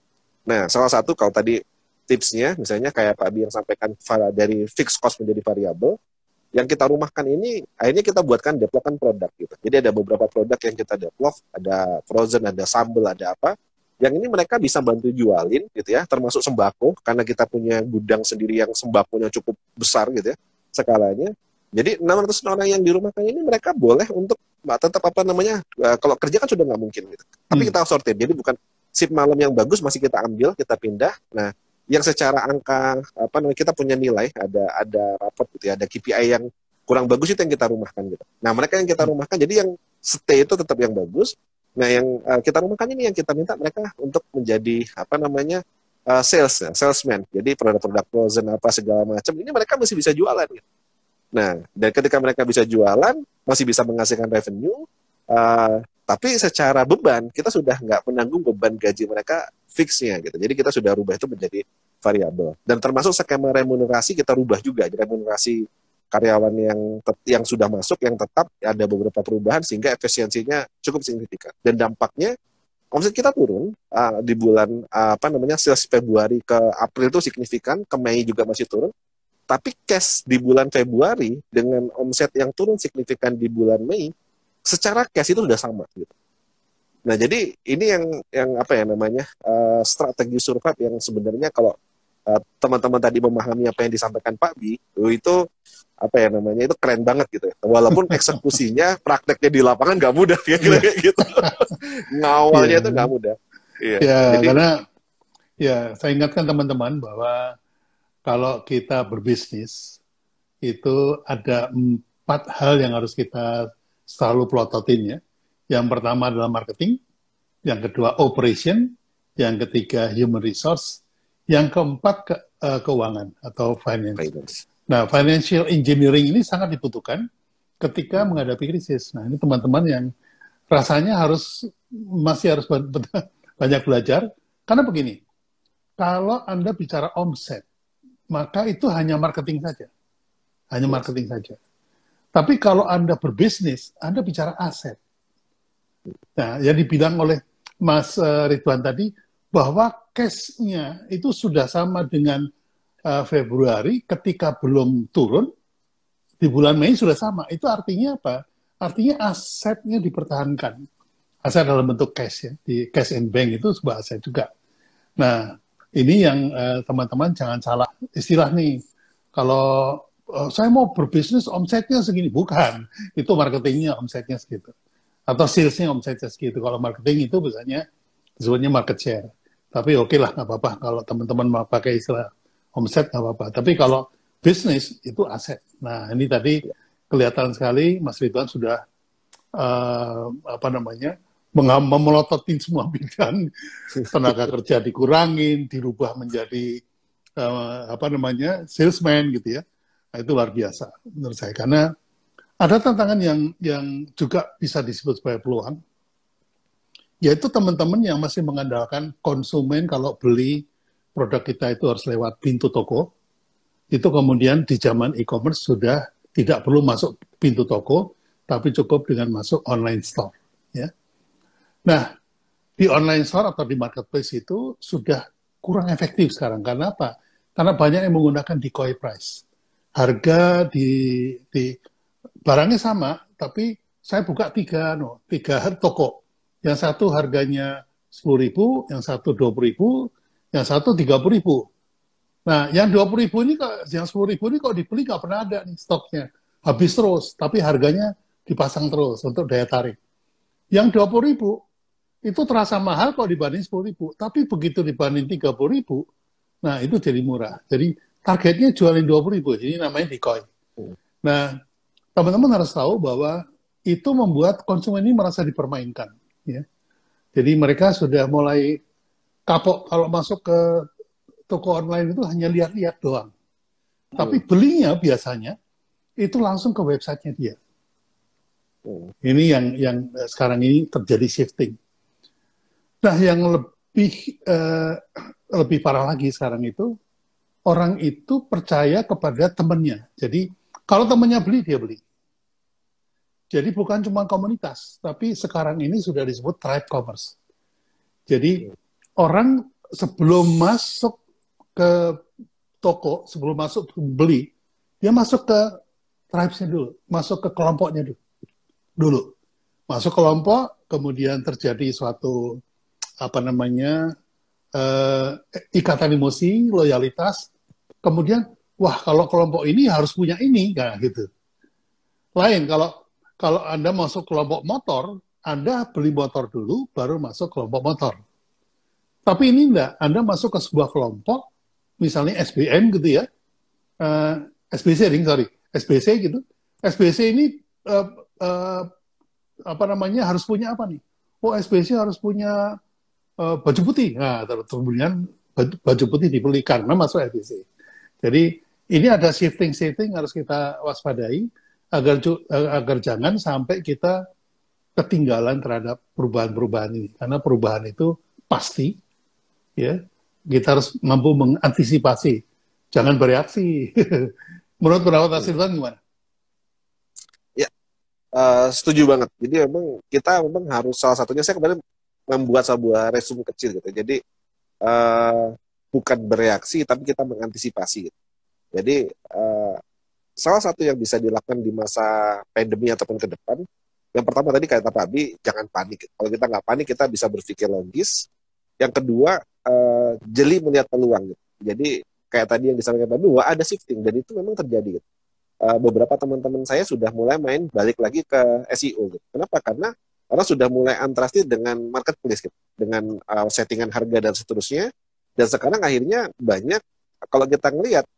Nah, salah satu kalau tadi tipsnya, misalnya kayak Pak Abi yang sampaikan dari fixed cost menjadi variabel, yang kita rumahkan ini, akhirnya kita buatkan developkan produk gitu. Jadi ada beberapa produk yang kita develop, ada frozen, ada sambal, ada apa, yang ini mereka bisa bantu jualin gitu ya, termasuk sembako, karena kita punya gudang sendiri yang sembakonya cukup besar gitu ya, skalanya. Jadi 600 orang yang dirumahkan ini mereka boleh untuk tetap kalau kerja kan sudah nggak mungkin gitu. Tapi kita sortir, jadi bukan shift malam yang bagus masih kita ambil, kita pindah. Nah, yang secara angka kita punya nilai, ada raport gitu ya, ada KPI yang kurang bagus itu yang kita rumahkan gitu. Nah, mereka yang kita rumahkan, jadi yang stay itu tetap yang bagus. Nah, yang kita rumahkan ini yang kita minta mereka untuk menjadi salesman. Jadi produk-produk frozen apa segala macam ini mereka masih bisa jualan gitu. Nah, dan ketika mereka bisa jualan, masih bisa menghasilkan revenue, tapi secara beban kita sudah nggak menanggung beban gaji mereka fixnya gitu. Jadi kita sudah rubah itu menjadi variabel. Dan termasuk skema remunerasi kita rubah juga. Jadi remunerasi karyawan yang sudah masuk, yang tetap ada beberapa perubahan sehingga efisiensinya cukup signifikan. Dan dampaknya omset kita turun di bulan sales Februari ke April itu signifikan, ke Mei juga masih turun. Tapi cash di bulan Februari dengan omset yang turun signifikan di bulan Mei, secara cash itu sudah sama gitu. Nah, jadi ini yang strategi survive yang sebenarnya kalau teman-teman tadi memahami apa yang disampaikan Pak Bi, itu itu keren banget gitu ya. Walaupun eksekusinya, prakteknya di lapangan nggak mudah kayak gitu. Ngawalnya itu nggak mudah. Jadi, karena saya ingatkan teman-teman bahwa kalau kita berbisnis itu ada 4 hal yang harus kita selalu plototin ya. Yang pertama adalah marketing, yang kedua operation, yang ketiga human resource, yang keempat keuangan atau finance. Nah, financial engineering ini sangat dibutuhkan ketika menghadapi krisis. Nah, ini teman-teman yang rasanya masih harus banyak belajar, karena begini, kalau Anda bicara omset, maka itu hanya marketing saja. Hanya marketing saja. Tapi kalau Anda berbisnis, Anda bicara aset. Nah, yang dibilang oleh Mas Ridwan tadi, bahwa cash-nya itu sudah sama dengan Februari ketika belum turun, di bulan Mei sudah sama. Itu artinya apa? Artinya asetnya dipertahankan. Aset dalam bentuk cash ya. Di cash and bank itu sebuah aset juga. Nah, ini yang teman-teman jangan salah istilah nih. Kalau saya mau berbisnis omsetnya segini, bukan. Itu marketingnya omsetnya segitu. Atau salesnya omsetnya segitu. Kalau marketing itu biasanya disebutnya market share. Tapi oke lah, nggak apa-apa. Kalau teman-teman mau pakai istilah omset, nggak apa-apa. Tapi kalau bisnis, itu aset. Nah, ini tadi kelihatan sekali Mas Ridwan sudah memelototin semua bidang, tenaga kerja dikurangin, dirubah menjadi salesman gitu ya. Nah, itu luar biasa menurut saya, karena ada tantangan yang juga bisa disebut sebagai peluang, yaitu teman-teman yang masih mengandalkan konsumen kalau beli produk kita itu harus lewat pintu toko. Itu kemudian di zaman e-commerce sudah tidak perlu masuk pintu toko, tapi cukup dengan masuk online store. Ya. Nah, di online store atau di marketplace itu sudah kurang efektif sekarang. Karena apa? Karena banyak yang menggunakan decoy price. Harga di barangnya sama, tapi saya buka tiga toko. Yang satu harganya 10.000, yang satu 20.000, yang satu 30.000. Nah, yang 20.000 ini kok, yang 10.000 ini kok dibeli nggak pernah ada nih stoknya. Habis terus, tapi harganya dipasang terus untuk daya tarik. Yang 20.000 itu terasa mahal kalau dibanding 10.000, tapi begitu dibanding 30.000, nah itu jadi murah. Jadi targetnya jualin 20.000, ini namanya decoy. Nah, teman-teman harus tahu bahwa itu membuat konsumen ini merasa dipermainkan. Ya. Jadi mereka sudah mulai kapok kalau masuk ke toko online itu hanya lihat-lihat doang. Tapi belinya biasanya itu langsung ke websitenya dia. Ini yang sekarang ini terjadi shifting. Nah, yang lebih parah lagi sekarang itu, orang itu percaya kepada temannya. Jadi kalau temannya beli, dia beli. Jadi bukan cuma komunitas, tapi sekarang ini sudah disebut tribe commerce. Jadi orang sebelum masuk ke toko, sebelum masuk beli, dia masuk ke tribes-nya dulu, masuk ke kelompoknya dulu. Masuk kelompok, kemudian terjadi suatu ikatan emosi, loyalitas, kemudian wah kalau kelompok ini harus punya ini, kayak gitu. Lain kalau Anda masuk kelompok motor, Anda beli motor dulu, baru masuk kelompok motor. Tapi ini enggak, Anda masuk ke sebuah kelompok, misalnya SBM gitu ya, SBC gitu. SBC ini harus punya apa nih? Oh, SBC harus punya baju putih. Nah, kemudian baju putih dibeli karena masuk SBC. Jadi ini ada shifting harus kita waspadai agar jangan sampai kita ketinggalan terhadap perubahan-perubahan ini. Karena perubahan itu pasti, ya kita harus mampu mengantisipasi, jangan bereaksi. Menurut pendapat Mas Ridwan gimana? Ya, setuju banget. Jadi kita harus, salah satunya saya kemarin membuat sebuah resume kecil gitu. Jadi bukan bereaksi, tapi kita mengantisipasi. Gitu. Jadi salah satu yang bisa dilakukan di masa pandemi ataupun ke depan, yang pertama tadi kata Pak Abi, jangan panik. Kalau kita nggak panik, kita bisa berpikir logis. Yang kedua, jeli melihat peluang. Gitu. Jadi kayak tadi yang disampaikan Pak Abi, bahwa ada shifting, dan itu memang terjadi. Gitu. Beberapa teman-teman saya sudah mulai balik lagi ke SEO. Gitu. Kenapa? Karena orang sudah mulai untrusted dengan marketplace, gitu. Dengan settingan harga dan seterusnya. Dan sekarang akhirnya banyak, kalau kita ngelihat,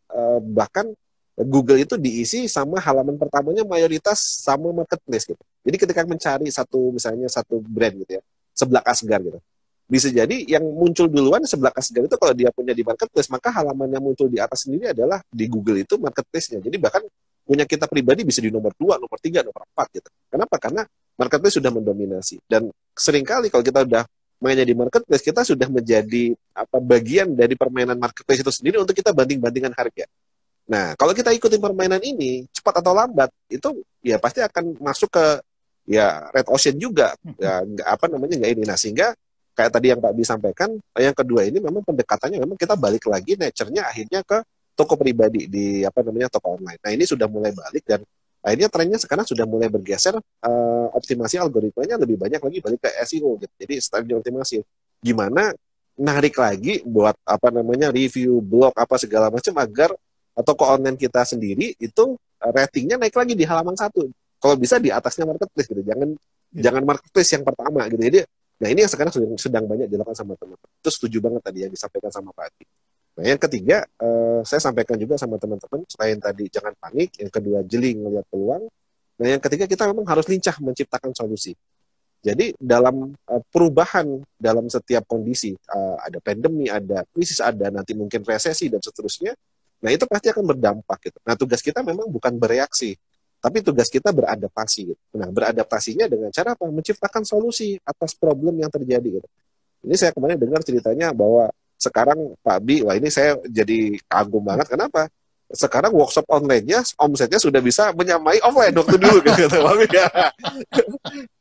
bahkan Google itu diisi sama halaman pertamanya mayoritas sama marketplace gitu. Jadi ketika mencari misalnya satu brand gitu ya, Seblak Asgar gitu. Bisa jadi yang muncul duluan Seblak Asgar itu kalau dia punya di marketplace, maka halaman yang muncul di atas sendiri adalah di Google itu marketplace-nya. Jadi bahkan punya kita pribadi bisa di nomor 2, nomor 3, nomor 4 gitu. Kenapa? Karena marketplace sudah mendominasi. Dan seringkali kalau kita udah mainnya di marketplace, kita sudah menjadi bagian dari permainan marketplace itu sendiri untuk kita banding-bandingkan harga. Nah, kalau kita ikutin permainan ini, cepat atau lambat, itu ya pasti akan masuk ke ya red ocean juga. Ya, nggak ini. Nah, sehingga kayak tadi yang Pak Bi sampaikan, yang kedua ini memang pendekatannya memang kita balik lagi nature-nya akhirnya ke toko pribadi di apa namanya toko online. Nah ini sudah mulai balik dan akhirnya trennya sekarang sudah mulai bergeser, optimasi algoritmanya lebih banyak lagi balik ke SEO gitu. Jadi strategi optimasi gimana narik lagi buat apa namanya review blog apa segala macam agar toko online kita sendiri itu ratingnya naik lagi di halaman satu. Kalau bisa di atasnya marketplace gitu. Jangan marketplace yang pertama gitu. Jadi nah ini yang sekarang sedang banyak dilakukan sama teman-teman. Itu setuju banget tadi yang disampaikan sama Pak Adi. Nah yang ketiga, saya sampaikan juga sama teman-teman, selain tadi jangan panik, yang kedua jeli melihat peluang, nah yang ketiga kita memang harus lincah menciptakan solusi. Jadi dalam perubahan dalam setiap kondisi, ada pandemi, ada krisis, ada nanti mungkin resesi dan seterusnya, nah itu pasti akan berdampak gitu. Nah tugas kita memang bukan bereaksi, tapi tugas kita beradaptasi gitu. Nah beradaptasinya dengan cara apa? Menciptakan solusi atas problem yang terjadi gitu. Ini saya kemarin dengar ceritanya bahwa sekarang Pak Bi, wah ini saya jadi kagum banget. Kenapa? Sekarang workshop online-nya, omsetnya sudah bisa menyamai offline waktu dulu gitu, Pak Bi ya.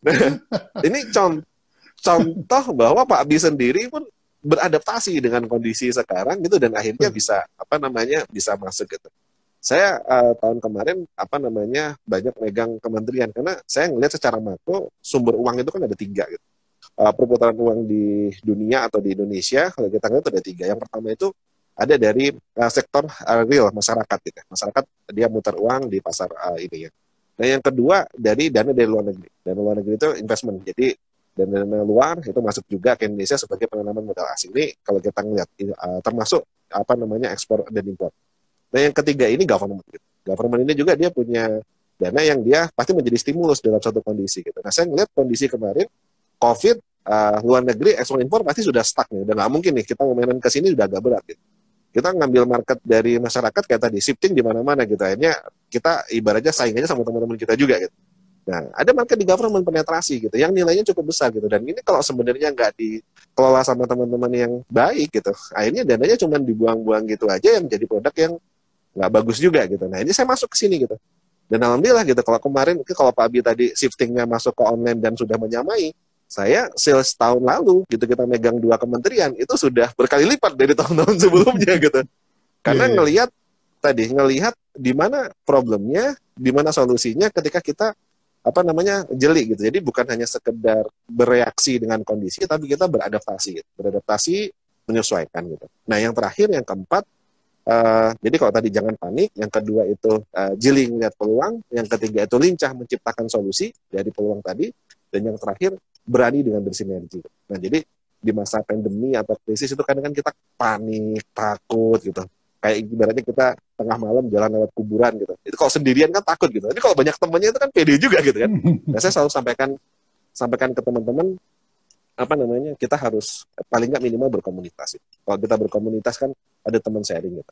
Nah, ini contoh bahwa Pak Bi sendiri pun beradaptasi dengan kondisi sekarang gitu dan akhirnya bisa apa namanya bisa masuk gitu. Saya tahun kemarin apa namanya banyak megang kementerian karena saya ngelihat secara makro sumber uang itu kan ada 3 gitu. Perputaran uang di dunia atau di Indonesia kalau kita lihat ada 3. Yang pertama itu ada dari sektor real masyarakat gitu. Masyarakat dia muter uang di pasar ini ya. Nah yang kedua dari dana dari luar negeri. Dana luar negeri itu investment. Jadi dana luar itu masuk juga ke Indonesia sebagai penanaman modal asing. Ini kalau kita ngelihat termasuk apa namanya ekspor dan impor. Nah yang ketiga ini government. Gitu. Government ini juga dia punya dana yang dia pasti menjadi stimulus dalam satu kondisi gitu. Nah saya ngelihat kondisi kemarin COVID, luar negeri ekspor impor pasti sudah stuck nih, udah nggak mungkin nih kita mau mainan ke sini udah agak berat gitu. Kita ngambil market dari masyarakat kayak tadi shifting di mana-mana gitu, akhirnya kita ibaratnya saingannya sama teman-teman kita juga gitu. Nah ada market di government penetrasi gitu, yang nilainya cukup besar gitu, dan ini kalau sebenarnya nggak dikelola sama teman-teman yang baik gitu, akhirnya dananya cuma dibuang-buang gitu aja yang jadi produk yang nggak bagus juga gitu. Nah ini saya masuk ke sini gitu, dan alhamdulillah gitu kalau kemarin kalau Pak Abi tadi shiftingnya masuk ke online dan sudah menyamai. Saya sales tahun lalu gitu kita megang 2 kementerian itu sudah berkali lipat dari tahun-tahun sebelumnya gitu. Karena ngelihat di mana problemnya, di mana solusinya ketika kita apa namanya jeli gitu. Jadi bukan hanya sekedar bereaksi dengan kondisi, tapi kita beradaptasi gitu. Beradaptasi menyesuaikan gitu. Nah yang terakhir yang keempat, jadi kalau tadi jangan panik, yang kedua itu jeli melihat peluang, yang ketiga itu lincah menciptakan solusi dari peluang tadi, dan yang terakhir berani dengan bersinergi. Nah, jadi di masa pandemi atau krisis itu kadang kan kita panik, takut gitu. Kayak ibaratnya kita tengah malam jalan lewat kuburan gitu. Itu kalau sendirian kan takut gitu. Tapi kalau banyak temannya itu kan pede juga gitu kan. Nah, saya selalu sampaikan ke teman-teman apa namanya, kita harus paling nggak minimal berkomunitas. Kalau kita berkomunitas kan ada teman sharing gitu.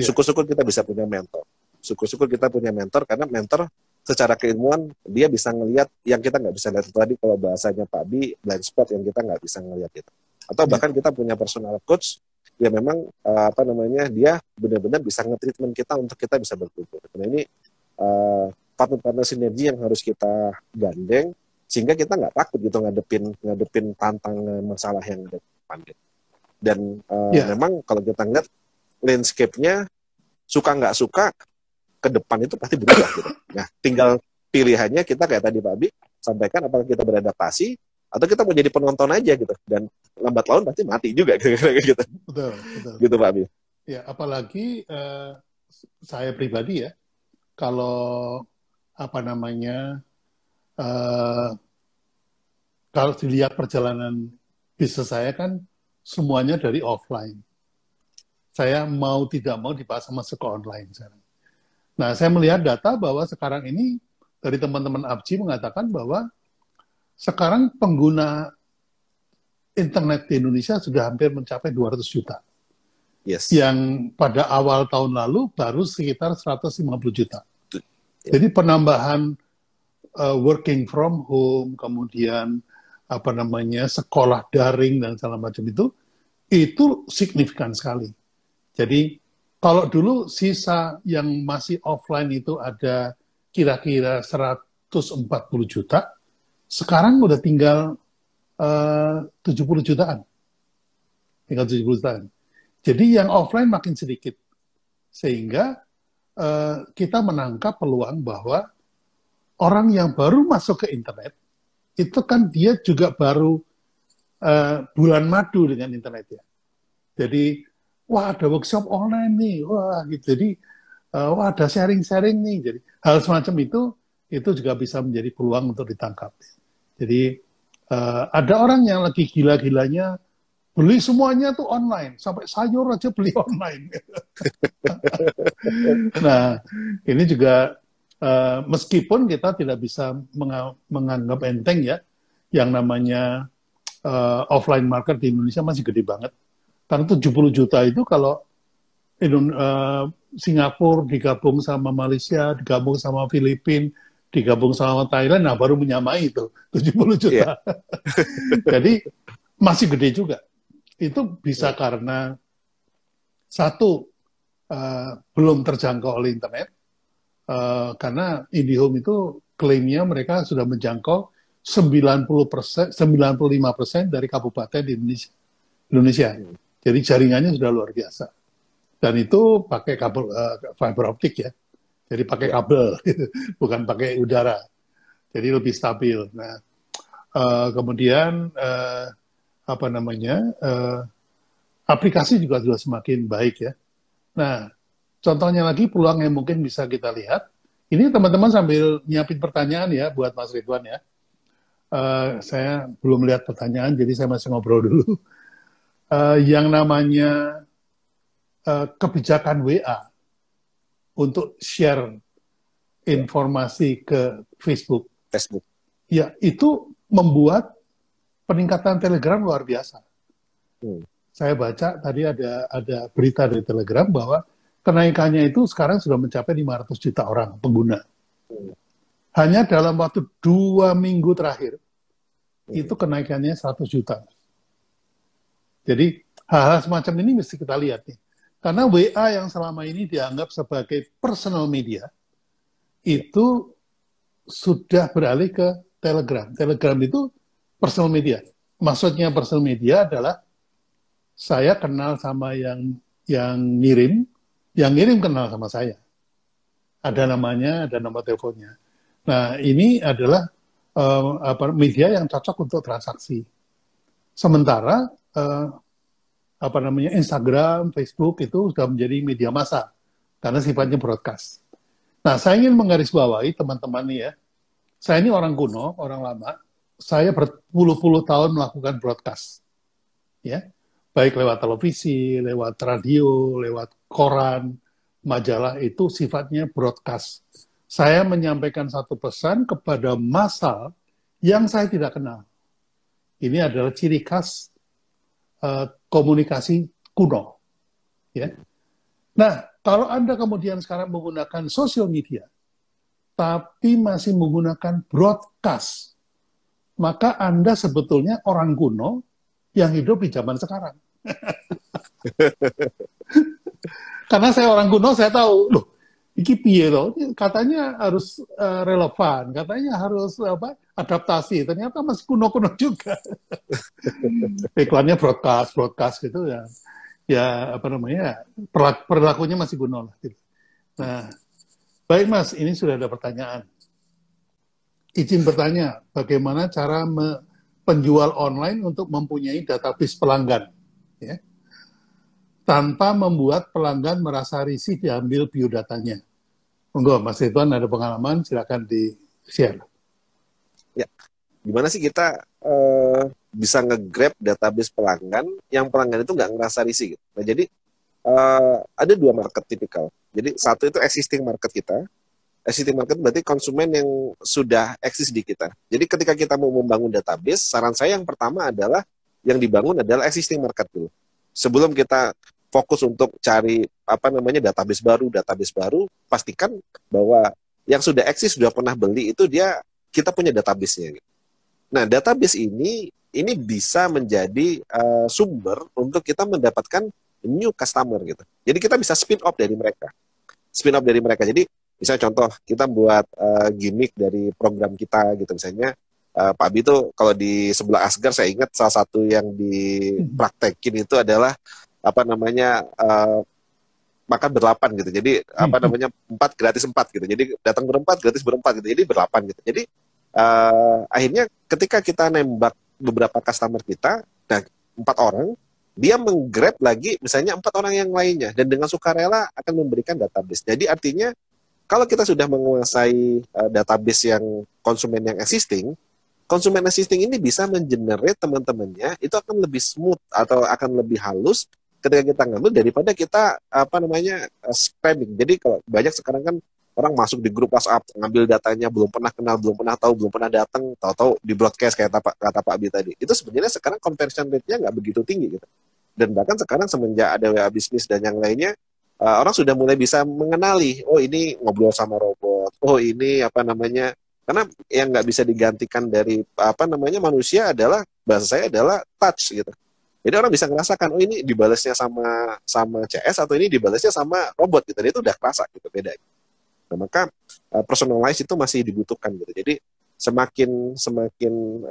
Syukur-syukur kita bisa punya mentor. Syukur-syukur kita punya mentor karena mentor secara keilmuan dia bisa ngelihat yang kita nggak bisa lihat. Tadi kalau bahasanya Pak Bi, blind spot yang kita nggak bisa ngelihat itu. Atau bahkan kita punya personal coach ya memang apa namanya dia benar-benar bisa nge-treatment kita untuk kita bisa bertumbuh. Nah ini partner-partner sinergi yang harus kita gandeng sehingga kita nggak takut gitu ngadepin tantangan masalah yang ada di depan gitu. Dan memang kalau kita ngeliat landscape-nya suka nggak suka ke depan itu pasti berubah gitu. Nah, tinggal pilihannya kita kayak tadi Pak Abi sampaikan apakah kita beradaptasi atau kita mau jadi penonton aja gitu. Dan lambat laun pasti mati juga gitu. Betul. Gitu Pak Abi. Ya, apalagi saya pribadi ya, kalau apa namanya kalau dilihat perjalanan bisnis saya kan semuanya dari offline. Saya mau tidak mau dipaksa masuk ke online sekarang. Nah, saya melihat data bahwa sekarang ini dari teman-teman APJI mengatakan bahwa sekarang pengguna internet di Indonesia sudah hampir mencapai 200 juta. Yes. Yang pada awal tahun lalu baru sekitar 150 juta. Jadi penambahan working from home, kemudian apa namanya sekolah daring dan segala macam itu signifikan sekali. Jadi kalau dulu sisa yang masih offline itu ada kira-kira 140 juta, sekarang udah tinggal 70 jutaan. Tinggal 70 jutaan. Jadi yang offline makin sedikit. Sehingga kita menangkap peluang bahwa orang yang baru masuk ke internet, itu kan dia juga baru bulan madu dengan internet ya. Jadi, wah ada workshop online nih, wah gitu. Jadi, wah ada sharing-sharing nih. Jadi, hal semacam itu juga bisa menjadi peluang untuk ditangkap. Jadi, ada orang yang lagi gila-gilanya beli semuanya tuh online, sampai sayur aja beli online. Nah, ini juga meskipun kita tidak bisa menganggap enteng ya, yang namanya offline market di Indonesia masih gede banget. Karena 70 juta itu kalau Singapura digabung sama Malaysia, digabung sama Filipina, digabung sama Thailand, nah baru menyamai itu 70 juta. Yeah. Jadi masih gede juga. Itu bisa karena satu, belum terjangkau oleh internet, karena IndiHome itu klaimnya mereka sudah menjangkau 90%, 95% dari kabupaten di Indonesia. Jadi jaringannya sudah luar biasa. Dan itu pakai kabel fiber optik ya. Jadi pakai kabel, bukan pakai udara. Jadi lebih stabil. Nah, kemudian aplikasi juga sudah semakin baik ya. Nah, contohnya lagi peluang yang mungkin bisa kita lihat. Ini teman-teman sambil nyiapin pertanyaan ya buat Mas Ridwan ya. Saya belum lihat pertanyaan, jadi saya masih ngobrol dulu. Yang namanya kebijakan WA untuk share informasi ke Facebook. Ya, itu membuat peningkatan Telegram luar biasa. Saya baca tadi ada berita dari Telegram bahwa kenaikannya itu sekarang sudah mencapai 500 juta orang pengguna. Hanya dalam waktu 2 minggu terakhir, itu kenaikannya 100 juta. Jadi hal-hal semacam ini mesti kita lihat nih. Karena WA yang selama ini dianggap sebagai personal media, itu sudah beralih ke Telegram. Telegram itu personal media. Maksudnya personal media adalah saya kenal sama yang ngirim, yang ngirim kenal sama saya. Ada namanya, ada nomor teleponnya. Nah, ini adalah media yang cocok untuk transaksi. Sementara Instagram, Facebook itu sudah menjadi media massa karena sifatnya broadcast. Nah, saya ingin menggarisbawahi teman-teman nih ya. Saya ini orang kuno, orang lama. Saya berpuluh-puluh tahun melakukan broadcast. Ya. Baik lewat televisi, lewat radio, lewat koran, majalah, itu sifatnya broadcast. Saya menyampaikan satu pesan kepada massa yang saya tidak kenal. Ini adalah ciri khas komunikasi kuno. Ya. Nah, kalau Anda kemudian sekarang menggunakan sosial media, tapi masih menggunakan broadcast, maka Anda sebetulnya orang kuno yang hidup di zaman sekarang. Karena saya orang kuno, saya tahu, loh, iki piye loh, katanya harus relevan, katanya harus adaptasi, ternyata masih kuno-kuno juga. Iklannya broadcast gitu ya. Ya perilakunya masih kuno lah. Gitu. Nah, baik Mas, ini sudah ada pertanyaan. Izin bertanya, bagaimana cara penjual online untuk mempunyai database pelanggan, ya, tanpa membuat pelanggan merasa risih diambil biodatanya. Monggo, Mas Ridwan ada pengalaman, silakan di-share. Ya, gimana sih kita bisa nge-grab database pelanggan yang pelanggan itu nggak ngerasa risih gitu. Nah, jadi ada 2 market tipikal. Jadi satu itu existing market kita. Existing market berarti konsumen yang sudah eksis di kita. Jadi ketika kita mau membangun database, saran saya yang pertama adalah yang dibangun adalah existing market dulu. Sebelum kita fokus untuk cari database baru, pastikan bahwa yang sudah eksis, sudah pernah beli itu kita punya database-nya. Nah, database ini bisa menjadi sumber untuk kita mendapatkan new customer gitu. Jadi kita bisa spin off dari mereka. Jadi misalnya contoh, kita buat gimmick dari program kita gitu. Misalnya Pak Abi itu kalau di sebelah Asgar, saya ingat salah satu yang dipraktekin itu adalah makan berlapan gitu. Jadi apa namanya 4 gratis 4 gitu. Jadi datang berempat gratis berempat gitu. Jadi berlapan gitu. Jadi akhirnya ketika kita nembak beberapa customer kita, nah 4 orang, dia menggrab lagi misalnya 4 orang yang lainnya dan dengan sukarela akan memberikan database. Jadi artinya kalau kita sudah menguasai database yang konsumen existing ini bisa mengenerate teman-temannya itu akan lebih smooth atau akan lebih halus ketika kita ngambil daripada kita apa namanya spamming. Jadi kalau banyak sekarang kan orang masuk di grup WhatsApp ngambil datanya belum pernah kenal, belum pernah tahu, belum pernah datang, tahu-tahu di broadcast kayak kata Pak Abi tadi. Itu sebenarnya sekarang conversion rate-nya nggak begitu tinggi gitu. Dan bahkan sekarang semenjak ada WA Business dan yang lainnya, orang sudah mulai bisa mengenali, oh ini ngobrol sama robot, oh ini apa namanya, karena yang nggak bisa digantikan dari apa namanya manusia adalah, bahasa saya adalah touch gitu. Jadi orang bisa ngerasakan, oh ini dibalasnya sama CS atau ini dibalasnya sama robot gitu. Dia itu udah kerasa gitu beda. Nah, maka personalize itu masih dibutuhkan gitu. Jadi semakin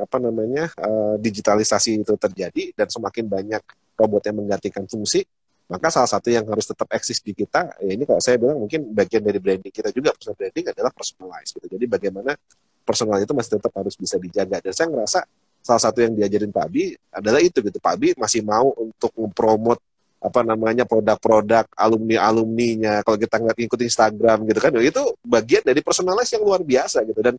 apa namanya digitalisasi itu terjadi dan semakin banyak robot yang menggantikan fungsi, maka salah satu yang harus tetap eksis di kita, ya ini kalau saya bilang mungkin bagian dari branding kita juga, personal branding adalah personalize gitu. Jadi bagaimana personal itu masih tetap harus bisa dijaga. Dan saya ngerasa salah satu yang diajarin Pak Abi adalah itu gitu. Pak Abi masih mau untuk mempromot apa namanya produk-produk alumni-alumninya. Kalau kita ngikut Instagram gitu kan, itu bagian dari personalize yang luar biasa gitu. Dan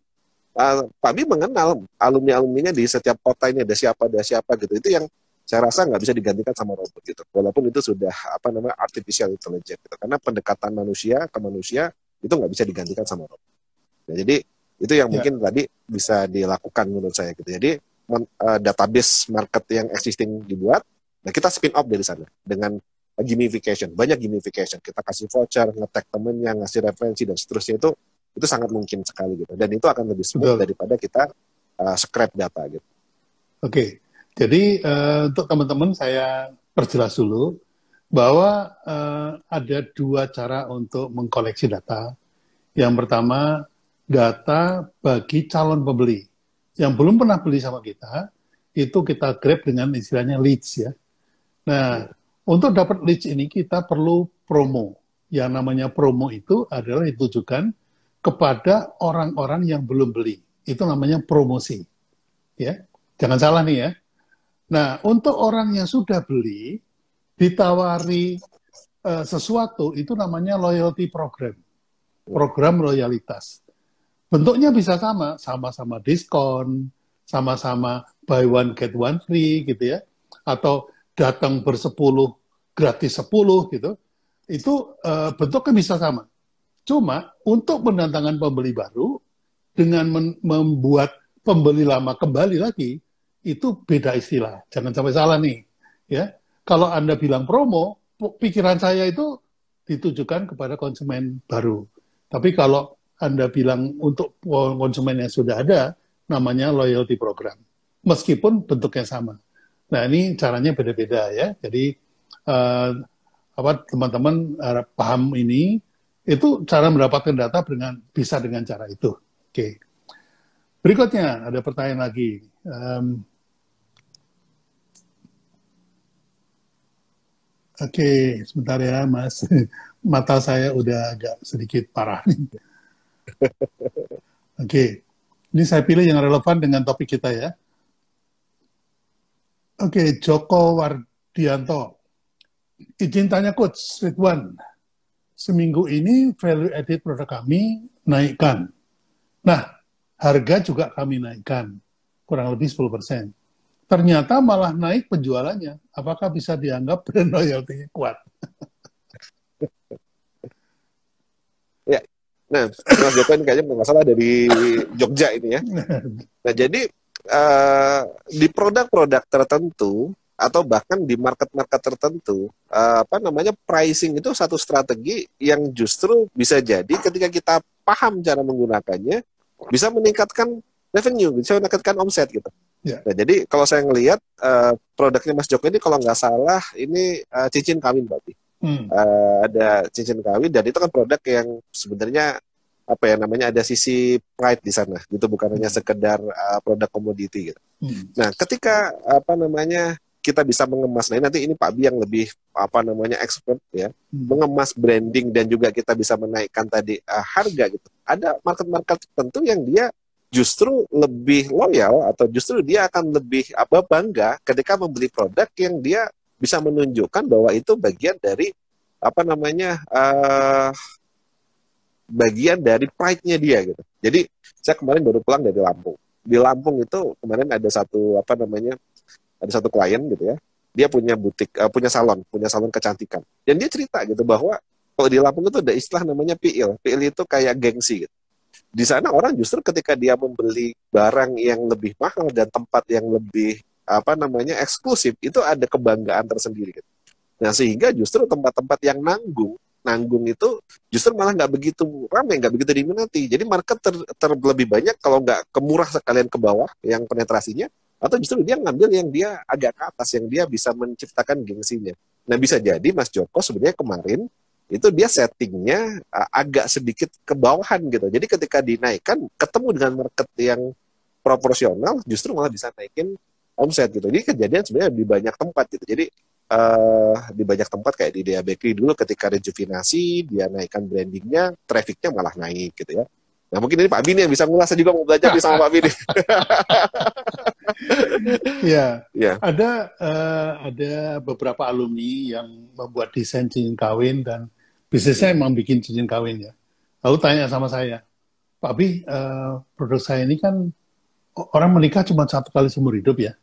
Pak Abi mengenal alumni-alumninya di setiap kota ini ada siapa gitu. Itu yang saya rasa nggak bisa digantikan sama robot gitu. Walaupun itu sudah apa namanya artificial intelligence gitu. Karena pendekatan manusia ke manusia itu nggak bisa digantikan sama robot. Nah, jadi itu yang mungkin tadi bisa dilakukan menurut saya gitu. Jadi database market yang existing dibuat, nah kita spin off dari sana dengan gamification, banyak gamification. Kita kasih voucher, nge-tag temennya, ngasih referensi dan seterusnya itu sangat mungkin sekali gitu. Dan itu akan lebih smooth daripada kita scrap data gitu. Oke. Jadi untuk teman-teman saya perjelas dulu bahwa ada 2 cara untuk mengkoleksi data. Yang pertama, data bagi calon pembeli. Yang belum pernah beli sama kita, itu kita grab dengan istilahnya leads ya. Nah, untuk dapat leads ini kita perlu promo. Yang namanya promo itu adalah ditujukan kepada orang-orang yang belum beli. Itu namanya promosi. Ya, jangan salah nih ya. Nah, untuk orang yang sudah beli, ditawari sesuatu, itu namanya loyalty program. Program loyalitas. Bentuknya bisa sama-sama diskon, sama-sama buy one get one free, gitu ya. Atau datang bersepuluh, gratis 10, gitu. Itu bentuknya bisa sama. Cuma, untuk mendatangkan pembeli baru, dengan membuat pembeli lama kembali lagi, itu beda istilah. Jangan sampai salah nih. Ya, kalau Anda bilang promo, pikiran saya itu ditujukan kepada konsumen baru. Tapi kalau Anda bilang untuk konsumen yang sudah ada, namanya loyalty program. Meskipun bentuknya sama. Nah, ini caranya beda-beda ya. Jadi teman-teman paham ini, itu cara mendapatkan data bisa dengan cara itu. Oke. Berikutnya ada pertanyaan lagi. Oke, sebentar ya, Mas. Mata saya udah agak sedikit parah. Oke, ini saya pilih yang relevan dengan topik kita ya. Oke, Joko Wardianto. Izin tanya Coach, Ridwan. Seminggu ini value added produk kami naikkan. Nah, harga juga kami naikkan, kurang lebih 10%. Ternyata malah naik penjualannya. Apakah bisa dianggap brand loyalty kuat? Ya, nah Mas Joko ini kayaknya nggak salah dari Jogja ini ya. Nah jadi di produk-produk tertentu atau bahkan di market-market tertentu, pricing itu satu strategi yang justru bisa jadi ketika kita paham cara menggunakannya, bisa meningkatkan revenue, bisa meningkatkan omset gitu. Yeah. Nah, jadi kalau saya ngelihat produknya Mas Joko ini kalau nggak salah ini cincin kawin berarti. Ada cincin kawin dan itu kan produk yang sebenarnya ada sisi pride di sana gitu, bukan hanya sekedar produk komoditi gitu. Nah, ketika kita bisa mengemas, nah nanti ini Pak Bi yang lebih apa namanya expert ya, mengemas branding dan juga kita bisa menaikkan tadi harga gitu. Ada market-market tertentu yang dia justru lebih loyal atau justru dia akan lebih bangga ketika membeli produk yang dia bisa menunjukkan bahwa itu bagian dari apa namanya bagian dari pride-nya dia gitu. Jadi saya kemarin baru pulang dari Lampung. Di Lampung itu kemarin ada satu apa namanya, ada satu klien gitu ya, dia punya butik, punya salon kecantikan. Dan dia cerita gitu bahwa kalau di Lampung itu ada istilah namanya piil. Piil itu kayak gengsi gitu. Di sana orang justru ketika dia membeli barang yang lebih mahal dan tempat yang lebih apa namanya eksklusif, itu ada kebanggaan tersendiri gitu. Nah sehingga justru tempat-tempat yang nanggung itu justru malah nggak begitu ramai, nggak begitu diminati. Jadi market terlebih banyak kalau nggak kemurah sekalian ke bawah yang penetrasinya, atau justru dia ngambil yang dia agak ke atas, yang dia bisa menciptakan gengsinya. Nah bisa jadi Mas Joko sebenarnya kemarin itu dia settingnya agak sedikit ke bawahan gitu. Jadi ketika dinaikkan ketemu dengan market yang proporsional, justru malah bisa naikin omset gitu. Ini kejadian sebenarnya di banyak tempat gitu. Jadi di banyak tempat kayak di Dea Bakery dulu ketika rejuvenasi, dia naikkan brandingnya, trafficnya malah naik gitu ya. Nah mungkin ini Pak Bini yang bisa ngulas, saya juga mau belajar nih sama Pak Bini. Ya, Ya. ada beberapa alumni yang membuat desain cincin kawin dan bisnisnya emang bikin cincin kawin ya. Lalu tanya sama saya, Pak Bi, produk saya ini kan orang menikah cuma 1 kali seumur hidup ya,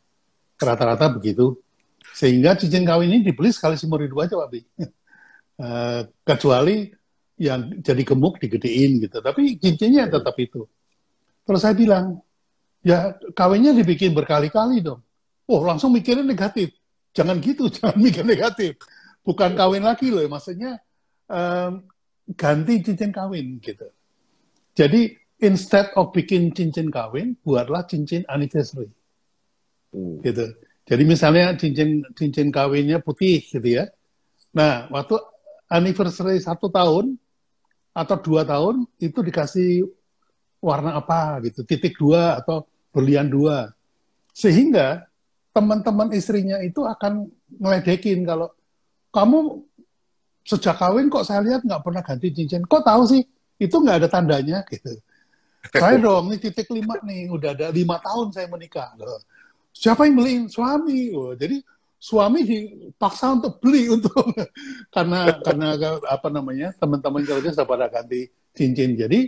rata-rata begitu. Sehingga cincin kawin ini dibeli sekali seumur hidup aja Pak Bi. Kecuali yang jadi gemuk digedein gitu, tapi cincinnya tetap itu. Terus saya bilang, ya kawinnya dibikin berkali-kali dong. Oh langsung mikirnya negatif. Jangan gitu, jangan mikir negatif. Bukan kawin lagi loh, maksudnya ganti cincin kawin gitu. Jadi instead of bikin cincin kawin, buatlah cincin anniversary. Gitu. Jadi misalnya cincin kawinnya putih gitu ya. Nah waktu anniversary 1 tahun atau 2 tahun itu dikasih warna apa gitu, titik 2 atau berlian 2. Sehingga teman-teman istrinya itu akan ngeledekin kalau kamu sejak kawin kok saya lihat nggak pernah ganti cincin. Kok tahu sih? Itu nggak ada tandanya gitu. Saya dong, ini titik 5 nih, udah ada 5 tahun saya menikah. Loh. Siapa yang beliin? Suami. Oh, jadi suami dipaksa untuk beli untuk karena apa namanya, teman-teman kerja sudah pada ganti cincin. Jadi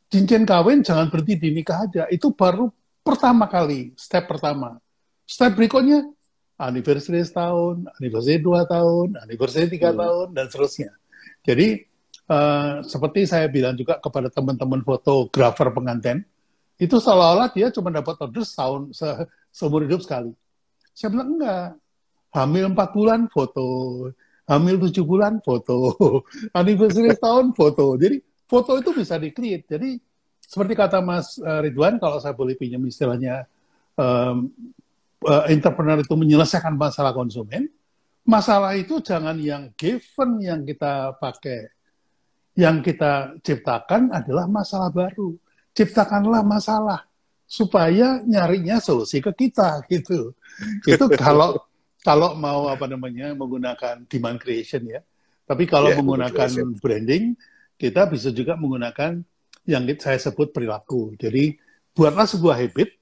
cincin kawin jangan berhenti di nikah aja. Itu baru pertama kali, step pertama. Step berikutnya anniversary setahun, anniversary 2 tahun, anniversary 3 tahun dan seterusnya. Jadi seperti saya bilang juga kepada teman-teman fotografer pengantin, itu seolah-olah dia cuma dapat order setahun seumur hidup sekali. Saya bilang enggak. Hamil 4 bulan foto, hamil 7 bulan foto, anniversary setahun foto. Jadi foto itu bisa di-create. Jadi seperti kata Mas Ridwan, kalau saya boleh pinjam istilahnya, entrepreneur itu menyelesaikan masalah konsumen. Masalah itu jangan yang given yang kita pakai. Yang kita ciptakan adalah masalah baru. Ciptakanlah masalah supaya nyarinya solusi ke kita gitu. Itu kalau mau apa namanya menggunakan demand creation ya. Tapi kalau menggunakan branding, kita bisa juga menggunakan yang saya sebut perilaku. Jadi buatlah sebuah habit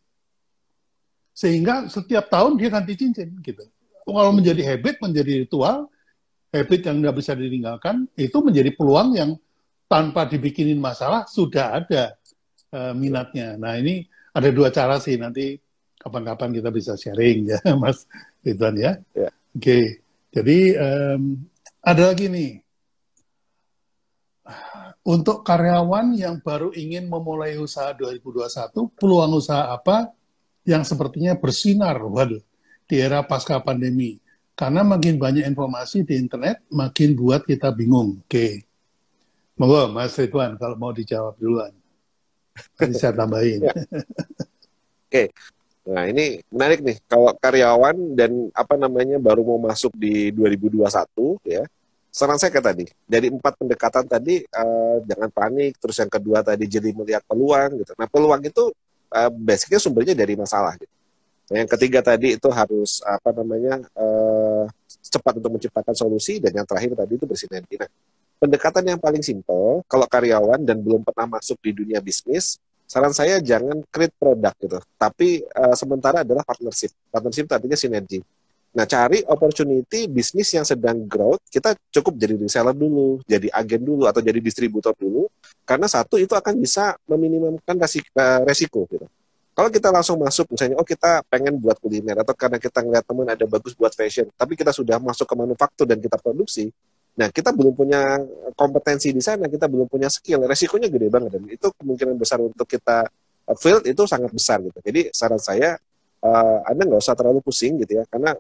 sehingga setiap tahun dia ganti cincin gitu. Kalau menjadi habit, menjadi ritual, habit yang nggak bisa ditinggalkan, itu menjadi peluang yang tanpa dibikinin masalah sudah ada minatnya. Nah ini ada 2 cara sih, nanti kapan-kapan kita bisa sharing ya Mas Ridwan ya. Oke. Jadi ada lagi nih. Untuk karyawan yang baru ingin memulai usaha 2021, peluang usaha apa yang sepertinya bersinar di era pasca pandemi? Karena makin banyak informasi di internet, makin buat kita bingung. Oke. Monggo Mas Ridwan kalau mau dijawab duluan. Nanti saya tambahin. Oke. Nah, ini menarik nih kalau karyawan dan apa namanya baru mau masuk di 2021 ya. Saran saya kayak tadi, dari 4 pendekatan tadi jangan panik, terus yang kedua tadi jadi melihat peluang gitu. Nah, peluang itu basicnya sumbernya dari masalah gitu. Nah, yang ketiga tadi itu harus apa namanya cepat untuk menciptakan solusi, dan yang terakhir tadi itu bersinergi. Nah, pendekatan yang paling simpel kalau karyawan dan belum pernah masuk di dunia bisnis, saran saya jangan create produk gitu, tapi sementara adalah partnership. Partnership itu artinya sinergi. Nah, cari opportunity bisnis yang sedang growth, kita cukup jadi reseller dulu, jadi agen dulu, atau jadi distributor dulu, karena satu itu akan bisa meminimumkan resiko gitu. Kalau kita langsung masuk, misalnya, oh kita pengen buat kuliner, atau karena kita ngeliat teman ada bagus buat fashion, tapi kita sudah masuk ke manufaktur dan kita produksi, nah kita belum punya kompetensi di sana, kita belum punya skill, resikonya gede banget, dan itu kemungkinan besar untuk kita fail itu sangat besar gitu. Jadi saran saya, Anda nggak usah terlalu pusing gitu ya, karena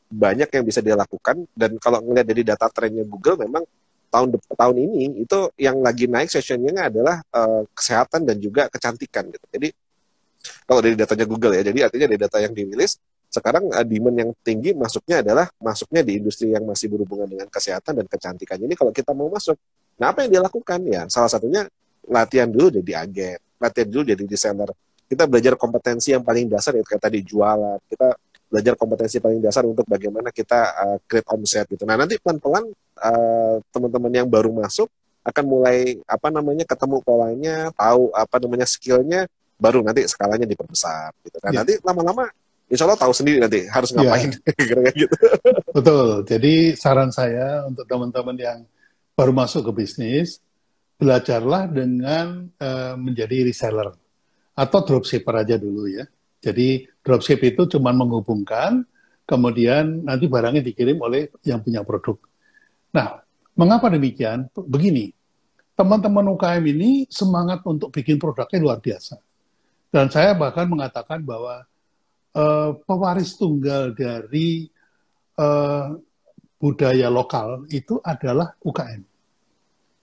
banyak yang bisa dia lakukan, dan kalau ngelihat dari data trennya Google, memang tahun ini itu yang lagi naik sessionnya adalah kesehatan dan juga kecantikan gitu. Jadi kalau dari datanya Google ya, jadi artinya dari data yang dirilis sekarang demand yang tinggi masuknya di industri yang masih berhubungan dengan kesehatan dan kecantikan. Ini kalau kita mau masuk, nah apa yang dia lakukan ya? Salah satunya latihan dulu jadi agen, latihan dulu jadi reseller. Kita belajar kompetensi yang paling dasar, ya kayak tadi jualan. Kita belajar kompetensi paling dasar untuk bagaimana kita create omset gitu. Nah nanti pelan-pelan teman-teman yang baru masuk akan mulai ketemu polanya, tahu skillnya, baru nanti skalanya diperbesar gitu. Nah nanti lama-lama insya Allah tahu sendiri nanti harus ngapain gitu. Betul. Jadi saran saya untuk teman-teman yang baru masuk ke bisnis, belajarlah dengan menjadi reseller atau dropshipper aja dulu ya. Jadi dropship itu cuma menghubungkan, kemudian nanti barangnya dikirim oleh yang punya produk. Nah, mengapa demikian? Begini, teman-teman UKM ini semangat untuk bikin produknya luar biasa. Dan saya bahkan mengatakan bahwa pewaris tunggal dari budaya lokal itu adalah UKM.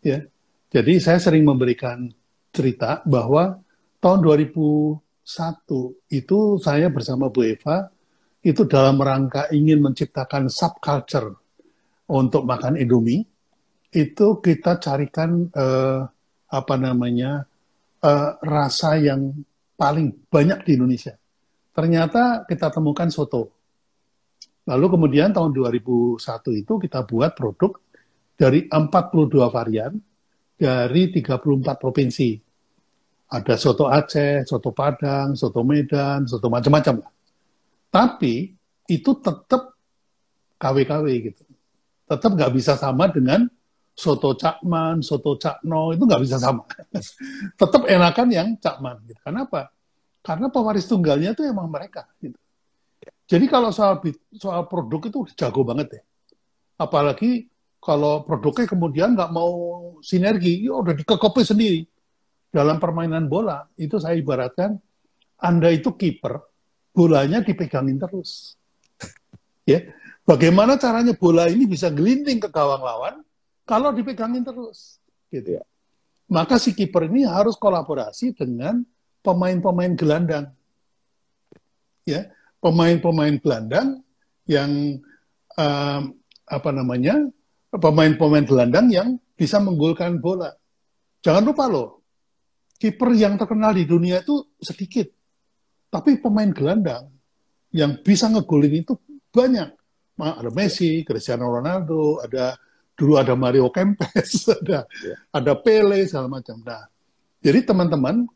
Ya. Jadi saya sering memberikan cerita bahwa tahun 2001 itu saya bersama Bu Eva itu dalam rangka ingin menciptakan subculture untuk makan Indomie, itu kita carikan rasa yang paling banyak di Indonesia. Ternyata kita temukan soto. Lalu kemudian tahun 2001 itu kita buat produk dari 42 varian dari 34 provinsi. Ada soto Aceh, soto Padang, soto Medan, soto macam-macam. Tapi itu tetap KW-KW gitu. Tetap nggak bisa sama dengan soto Cakman, soto Cakno, itu nggak bisa sama. Tetap enakan yang Cakman. Gitu. Kenapa? Karena pewaris tunggalnya itu emang mereka. Gitu. Jadi kalau soal produk itu jago banget ya. Apalagi kalau produknya kemudian nggak mau sinergi, ya udah dikekopi sendiri. Dalam permainan bola, itu saya ibaratkan, Anda itu kiper, bolanya dipegangin terus. Ya, bagaimana caranya bola ini bisa gelinting ke gawang lawan kalau dipegangin terus? Gitu ya. Maka si kiper ini harus kolaborasi dengan pemain-pemain gelandang. Ya, pemain-pemain gelandang yang pemain-pemain gelandang yang bisa menggolkan bola. Jangan lupa loh, kiper yang terkenal di dunia itu sedikit, tapi pemain gelandang yang bisa ngegolin itu banyak. Ada Messi, Cristiano Ronaldo, dulu ada Mario Kempes, ada Pele, segala macam. Nah, jadi teman-teman,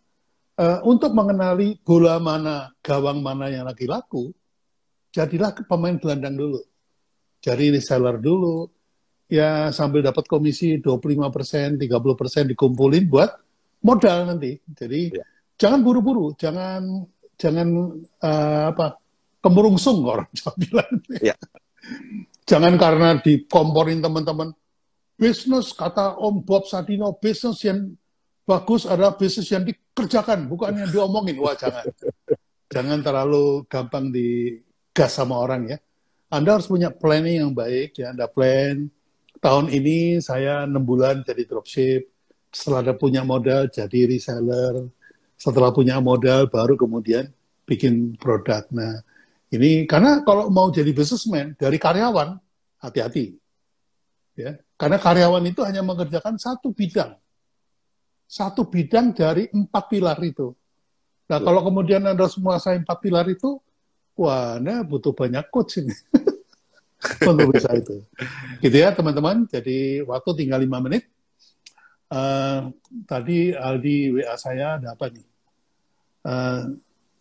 untuk mengenali bola mana, gawang mana yang lagi laku, jadilah pemain gelandang dulu. Jadi reseller dulu, ya sambil dapat komisi 25%, 30% dikumpulin buat modal nanti. Jadi jangan buru-buru, jangan kemurungsung orang bilang. Jangan karena dikomporin teman-teman. Bisnis, kata Om Bob Sadino, bisnis yang bagus adalah bisnis yang dikerjakan, bukan yang diomongin. Wah, jangan. Jangan terlalu gampang digas sama orang ya. Anda harus punya planning yang baik ya. Anda plan, tahun ini saya 6 bulan jadi dropship. Setelah ada punya modal, jadi reseller. Setelah punya modal, baru kemudian bikin produk. Nah, ini karena kalau mau jadi businessman dari karyawan, hati-hati. Ya, karena karyawan itu hanya mengerjakan satu bidang. Satu bidang dari 4 pilar itu. Nah, kalau kemudian Anda menguasai 4 pilar itu, wah, Anda butuh banyak coach ini untuk bisa itu. Gitu ya, teman-teman. Jadi, waktu tinggal 5 menit. Tadi Aldi WA saya, ada apa nih?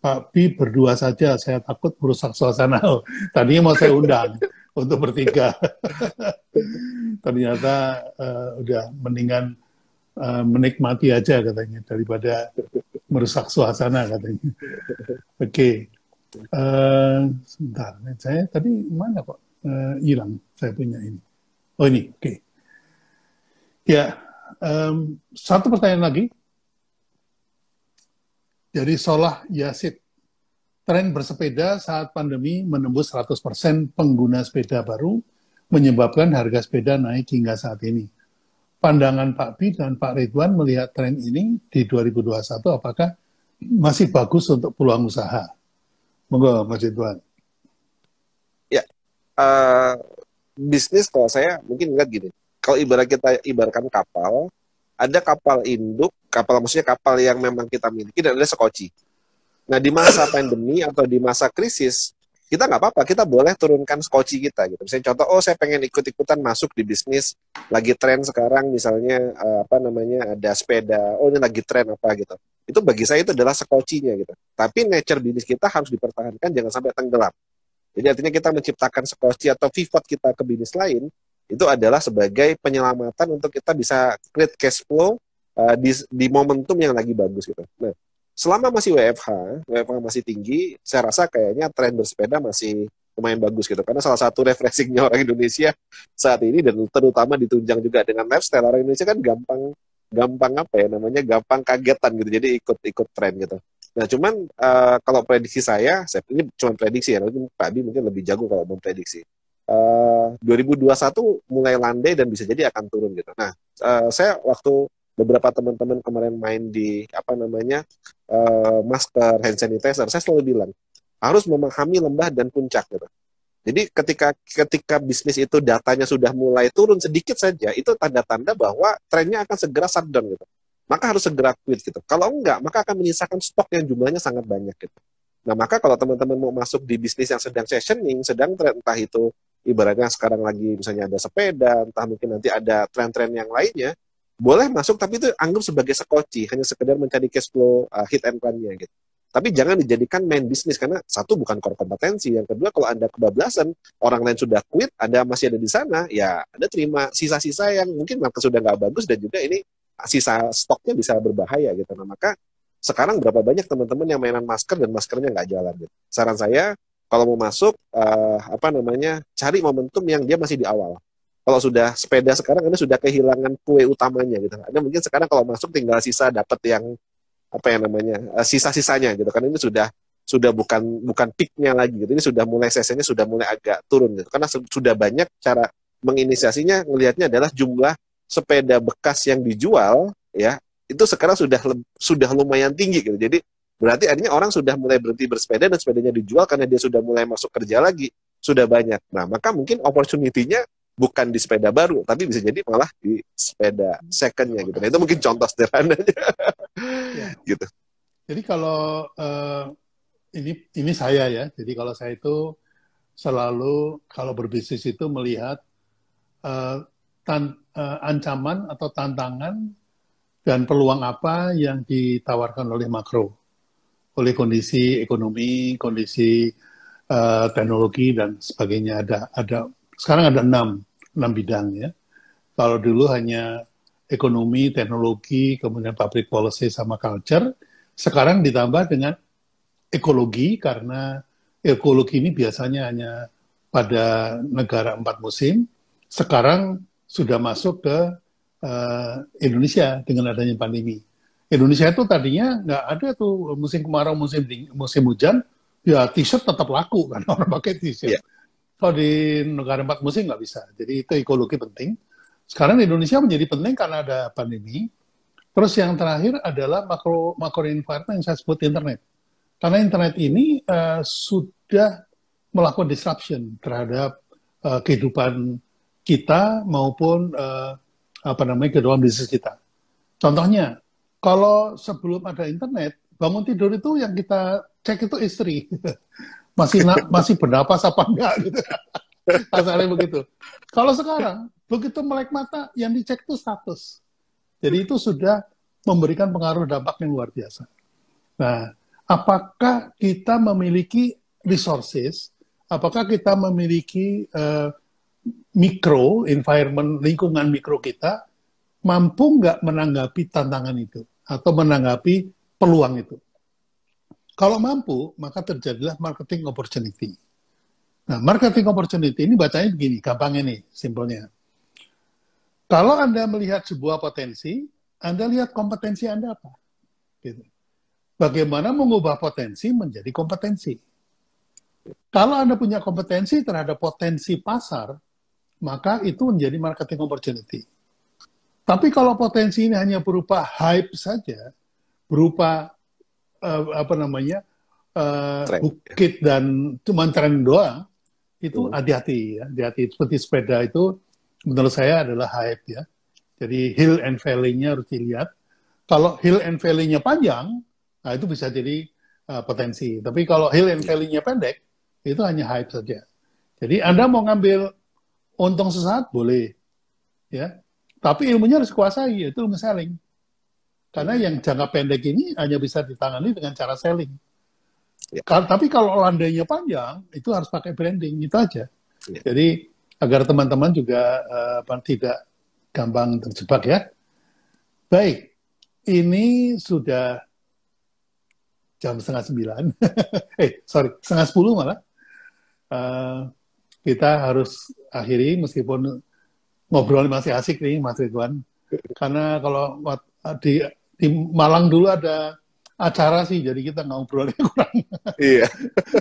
Pak Bi berdua saja, saya takut merusak suasana. Oh, tadinya mau saya undang untuk bertiga. Ternyata udah mendingan menikmati aja katanya daripada merusak suasana katanya. Oke. Sebentar, saya tadi mana kok hilang saya punya ini. Oh ini, oke. Ya, satu pertanyaan lagi dari Solah Yasid. Tren bersepeda saat pandemi menembus 100% pengguna sepeda baru, menyebabkan harga sepeda naik hingga saat ini. Pandangan Pak Bi dan Pak Ridwan melihat tren ini di 2021, apakah masih bagus untuk peluang usaha? Monggo, Mas Ridwan. Ya, bisnis kalau saya mungkin ngeliat gini. Kalau ibaratkan kapal, ada kapal induk, maksudnya kapal yang memang kita miliki, dan ada sekoci. Nah, di masa pandemi atau di masa krisis, kita nggak apa-apa, kita boleh turunkan skoci kita gitu. Misalnya contoh, saya pengen ikut-ikutan masuk di bisnis, lagi tren sekarang misalnya ada sepeda, ini lagi tren apa gitu. Itu bagi saya itu adalah skocinya gitu. Tapi nature bisnis kita harus dipertahankan, jangan sampai tenggelam. Jadi artinya kita menciptakan skoci atau pivot kita ke bisnis lain, itu adalah sebagai penyelamatan untuk kita bisa create cash flow di momentum yang lagi bagus gitu. Nah, selama masih WFH masih tinggi, saya rasa kayaknya tren bersepeda masih lumayan bagus gitu. Karena salah satu refreshingnya orang Indonesia saat ini, dan terutama ditunjang juga dengan lifestyle, orang Indonesia kan gampang kagetan gitu. Jadi ikut tren gitu. Nah, cuman kalau prediksi saya ini cuma prediksi ya, mungkin Pak Abi mungkin lebih jago kalau memprediksi. 2021 mulai landai dan bisa jadi akan turun gitu. Nah, saya waktu beberapa teman-teman kemarin main di masker, hand sanitizer, saya selalu bilang harus memahami lembah dan puncak gitu. Jadi ketika bisnis itu datanya sudah mulai turun sedikit saja, itu tanda-tanda bahwa trennya akan segera shutdown gitu. Maka harus segera quit gitu. Kalau enggak, maka akan menyisakan stok yang jumlahnya sangat banyak gitu. Nah, maka kalau teman-teman mau masuk di bisnis yang sedang seasoning, sedang tren, entah itu ibaratnya sekarang lagi misalnya ada sepeda, entah mungkin nanti ada tren-tren yang lainnya, boleh masuk, tapi itu anggap sebagai sekoci, hanya sekedar mencari cash flow hit and run-nya gitu. Tapi jangan dijadikan main bisnis, karena satu, bukan core kompetensi. Yang kedua, kalau Anda kebablasan, orang lain sudah quit, Anda masih ada di sana, ya Anda terima sisa-sisa yang mungkin market sudah nggak bagus, dan juga ini sisa stoknya bisa berbahaya gitu. Nah, maka sekarang berapa banyak teman-teman yang mainan masker dan maskernya nggak jalan gitu. Saran saya, kalau mau masuk, cari momentum yang dia masih di awal. Kalau sudah sepeda sekarang, Anda sudah kehilangan kue utamanya gitu. Anda mungkin sekarang kalau masuk tinggal sisa dapat yang sisa-sisanya gitu kan. Ini sudah bukan peak-nya lagi gitu. Ini sudah mulai sesenya sudah mulai agak turun gitu. Karena sudah banyak cara menginisiasinya, ngelihatnya adalah jumlah sepeda bekas yang dijual ya, itu sekarang sudah lumayan tinggi gitu. Jadi berarti artinya orang sudah mulai berhenti bersepeda dan sepedanya dijual karena dia sudah mulai masuk kerja lagi, sudah banyak. Nah, maka mungkin opportunity-nya bukan di sepeda baru, tapi bisa jadi malah di sepeda second-nya gitu. Nah, itu mungkin contoh sederhananya. Ya. Gitu. Jadi kalau ini saya ya, jadi kalau saya itu selalu kalau berbisnis itu melihat ancaman atau tantangan dan peluang apa yang ditawarkan oleh makro, oleh kondisi ekonomi, kondisi teknologi dan sebagainya. Ada sekarang ada 6 bidang ya. Kalau dulu hanya ekonomi, teknologi, kemudian public policy sama culture, sekarang ditambah dengan ekologi, karena ekologi ini biasanya hanya pada negara 4 musim. Sekarang sudah masuk ke Indonesia dengan adanya pandemi. Indonesia itu tadinya nggak ada tuh musim kemarau, musim hujan, ya t-shirt tetap laku kan, orang pakai t-shirt. Yeah. Kalau di negara 4 musim nggak bisa. Jadi itu ekologi penting. Sekarang di Indonesia menjadi penting karena ada pandemi. Terus yang terakhir adalah makro environment yang saya sebut internet. Karena internet ini sudah melakukan disruption terhadap kehidupan kita maupun kehidupan bisnis kita. Contohnya, kalau sebelum ada internet, bangun tidur itu yang kita cek itu istri. Masih bernapas apa enggak gitu. Asalnya begitu. Kalau sekarang, begitu melek mata, yang dicek itu status. Jadi itu sudah memberikan pengaruh dampak yang luar biasa. Nah, apakah kita memiliki resources, apakah kita memiliki environment, lingkungan mikro kita, mampu nggak menanggapi tantangan itu, atau menanggapi peluang itu. Kalau mampu, maka terjadilah marketing opportunity. Nah, marketing opportunity ini bacanya begini, gampangnya nih, simpelnya. Kalau Anda melihat sebuah potensi, Anda lihat kompetensi Anda apa. Gitu. Bagaimana mengubah potensi menjadi kompetensi. Kalau Anda punya kompetensi terhadap potensi pasar, maka itu menjadi marketing opportunity. Tapi kalau potensi ini hanya berupa hype saja, berupa bukit dan cuma tren doang, itu hati-hati ya. Hati-hati. Seperti sepeda itu menurut saya adalah hype ya. Jadi hill and valley-nya harus dilihat. Kalau hill and valley-nya panjang, nah itu bisa jadi potensi. Tapi kalau hill and valley-nya pendek, itu hanya hype saja. Jadi Anda mau ngambil untung sesaat, boleh. Ya. Tapi ilmunya harus kuasai, yaitu ilmu selling. Karena yang jangka pendek ini hanya bisa ditangani dengan cara selling. Ya. Tapi kalau landainya panjang, itu harus pakai branding, itu aja. Ya. Jadi agar teman-teman juga tidak gampang terjebak ya. Baik, ini sudah jam 8:30. 9:30 malah. Kita harus akhiri meskipun ngobrol masih asik nih Mas Ridwan. Karena kalau di Malang dulu ada acara sih, jadi kita ngobrolnya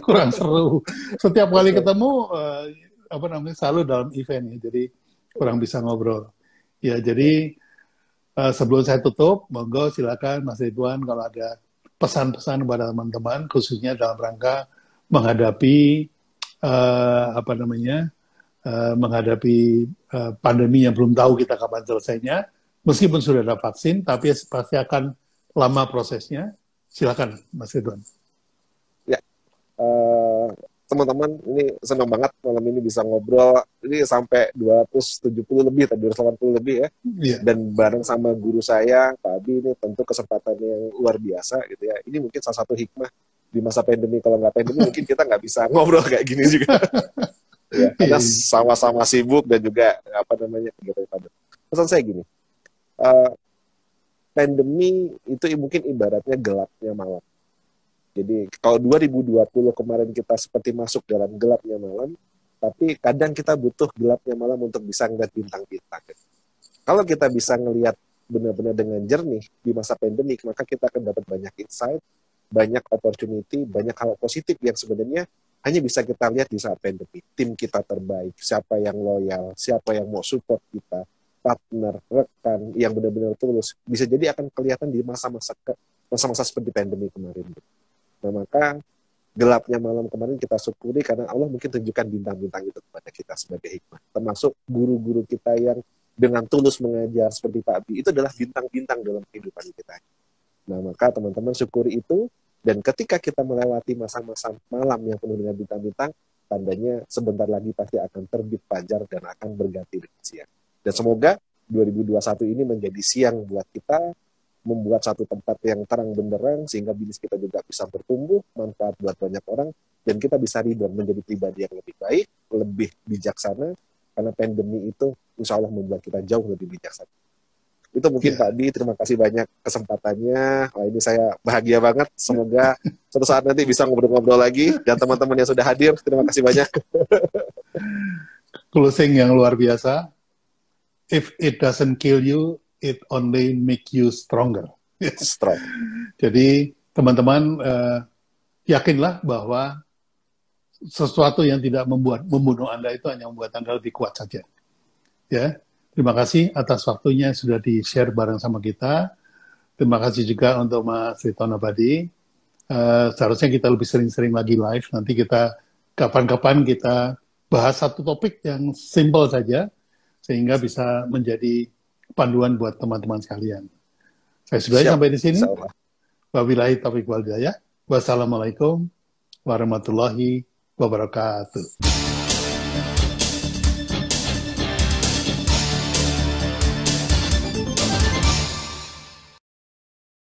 kurang seru. Setiap kali ketemu selalu dalam event ya, jadi kurang bisa ngobrol. Ya, jadi sebelum saya tutup, monggo silakan Mas Ridwan kalau ada pesan-pesan kepada teman-teman, khususnya dalam rangka menghadapi menghadapi pandemi yang belum tahu kita kapan selesainya. Meskipun sudah ada vaksin, tapi pasti akan lama prosesnya. Silakan, Mas Ridwan. Ya, teman-teman, ini senang banget malam ini bisa ngobrol. Ini sampai 270 lebih, 280 lebih ya. Yeah. Dan bareng sama guru saya, Pak Abi, ini tentu kesempatan yang luar biasa gitu ya. Ini mungkin salah satu hikmah di masa pandemi. Kalau nggak pandemi, mungkin kita nggak bisa ngobrol kayak gini juga. Ya, karena sama-sama sibuk dan juga kegiatan padat. Pesan saya gini. Pandemi itu mungkin ibaratnya gelapnya malam. Jadi kalau 2020 kemarin kita seperti masuk dalam gelapnya malam, tapi kadang kita butuh gelapnya malam untuk bisa ngeliat bintang-bintang. Kalau kita bisa ngelihat benar-benar dengan jernih di masa pandemi, maka kita akan dapat banyak insight, banyak opportunity, banyak hal positif yang sebenarnya hanya bisa kita lihat di saat pandemi. Tim kita terbaik, siapa yang loyal, siapa yang mau support kita, partner, rekan yang benar-benar tulus, bisa jadi akan kelihatan di masa-masa seperti pandemi kemarin. Nah, maka gelapnya malam kemarin kita syukuri karena Allah mungkin tunjukkan bintang-bintang itu kepada kita sebagai hikmah. Termasuk guru-guru kita yang dengan tulus mengajar seperti Pak Abi, itu adalah bintang-bintang dalam kehidupan kita. Nah, maka teman-teman syukuri itu, dan ketika kita melewati masa-masa malam yang penuh dengan bintang-bintang, tandanya sebentar lagi pasti akan terbit fajar dan akan berganti dengan siang. Dan semoga 2021 ini menjadi siang buat kita, membuat satu tempat yang terang benderang, sehingga bisnis kita juga bisa bertumbuh, manfaat buat banyak orang, dan kita bisa rebound menjadi pribadi yang lebih baik, lebih bijaksana, karena pandemi itu insya Allah membuat kita jauh lebih bijaksana. Itu mungkin Pak Di, terima kasih banyak kesempatannya. Wah, ini saya bahagia banget. Semoga suatu saat nanti bisa ngobrol-ngobrol lagi. Dan teman-teman yang sudah hadir, terima kasih banyak. Closing yang luar biasa. If it doesn't kill you, it only make you stronger. Strong. Jadi teman-teman yakinlah bahwa sesuatu yang tidak membunuh Anda itu hanya membuat Anda lebih kuat saja. Ya, terima kasih atas waktunya yang sudah di-share bareng sama kita. Terima kasih juga untuk Mas Ridwan Abadi. Seharusnya kita lebih sering-sering lagi live. Nanti kita kapan-kapan kita bahas satu topik yang simple saja, sehingga bisa menjadi panduan buat teman-teman sekalian. Saya sudah sampai di sini. Wabillahi taufiq wal hidayah. Wassalamualaikum warahmatullahi wabarakatuh.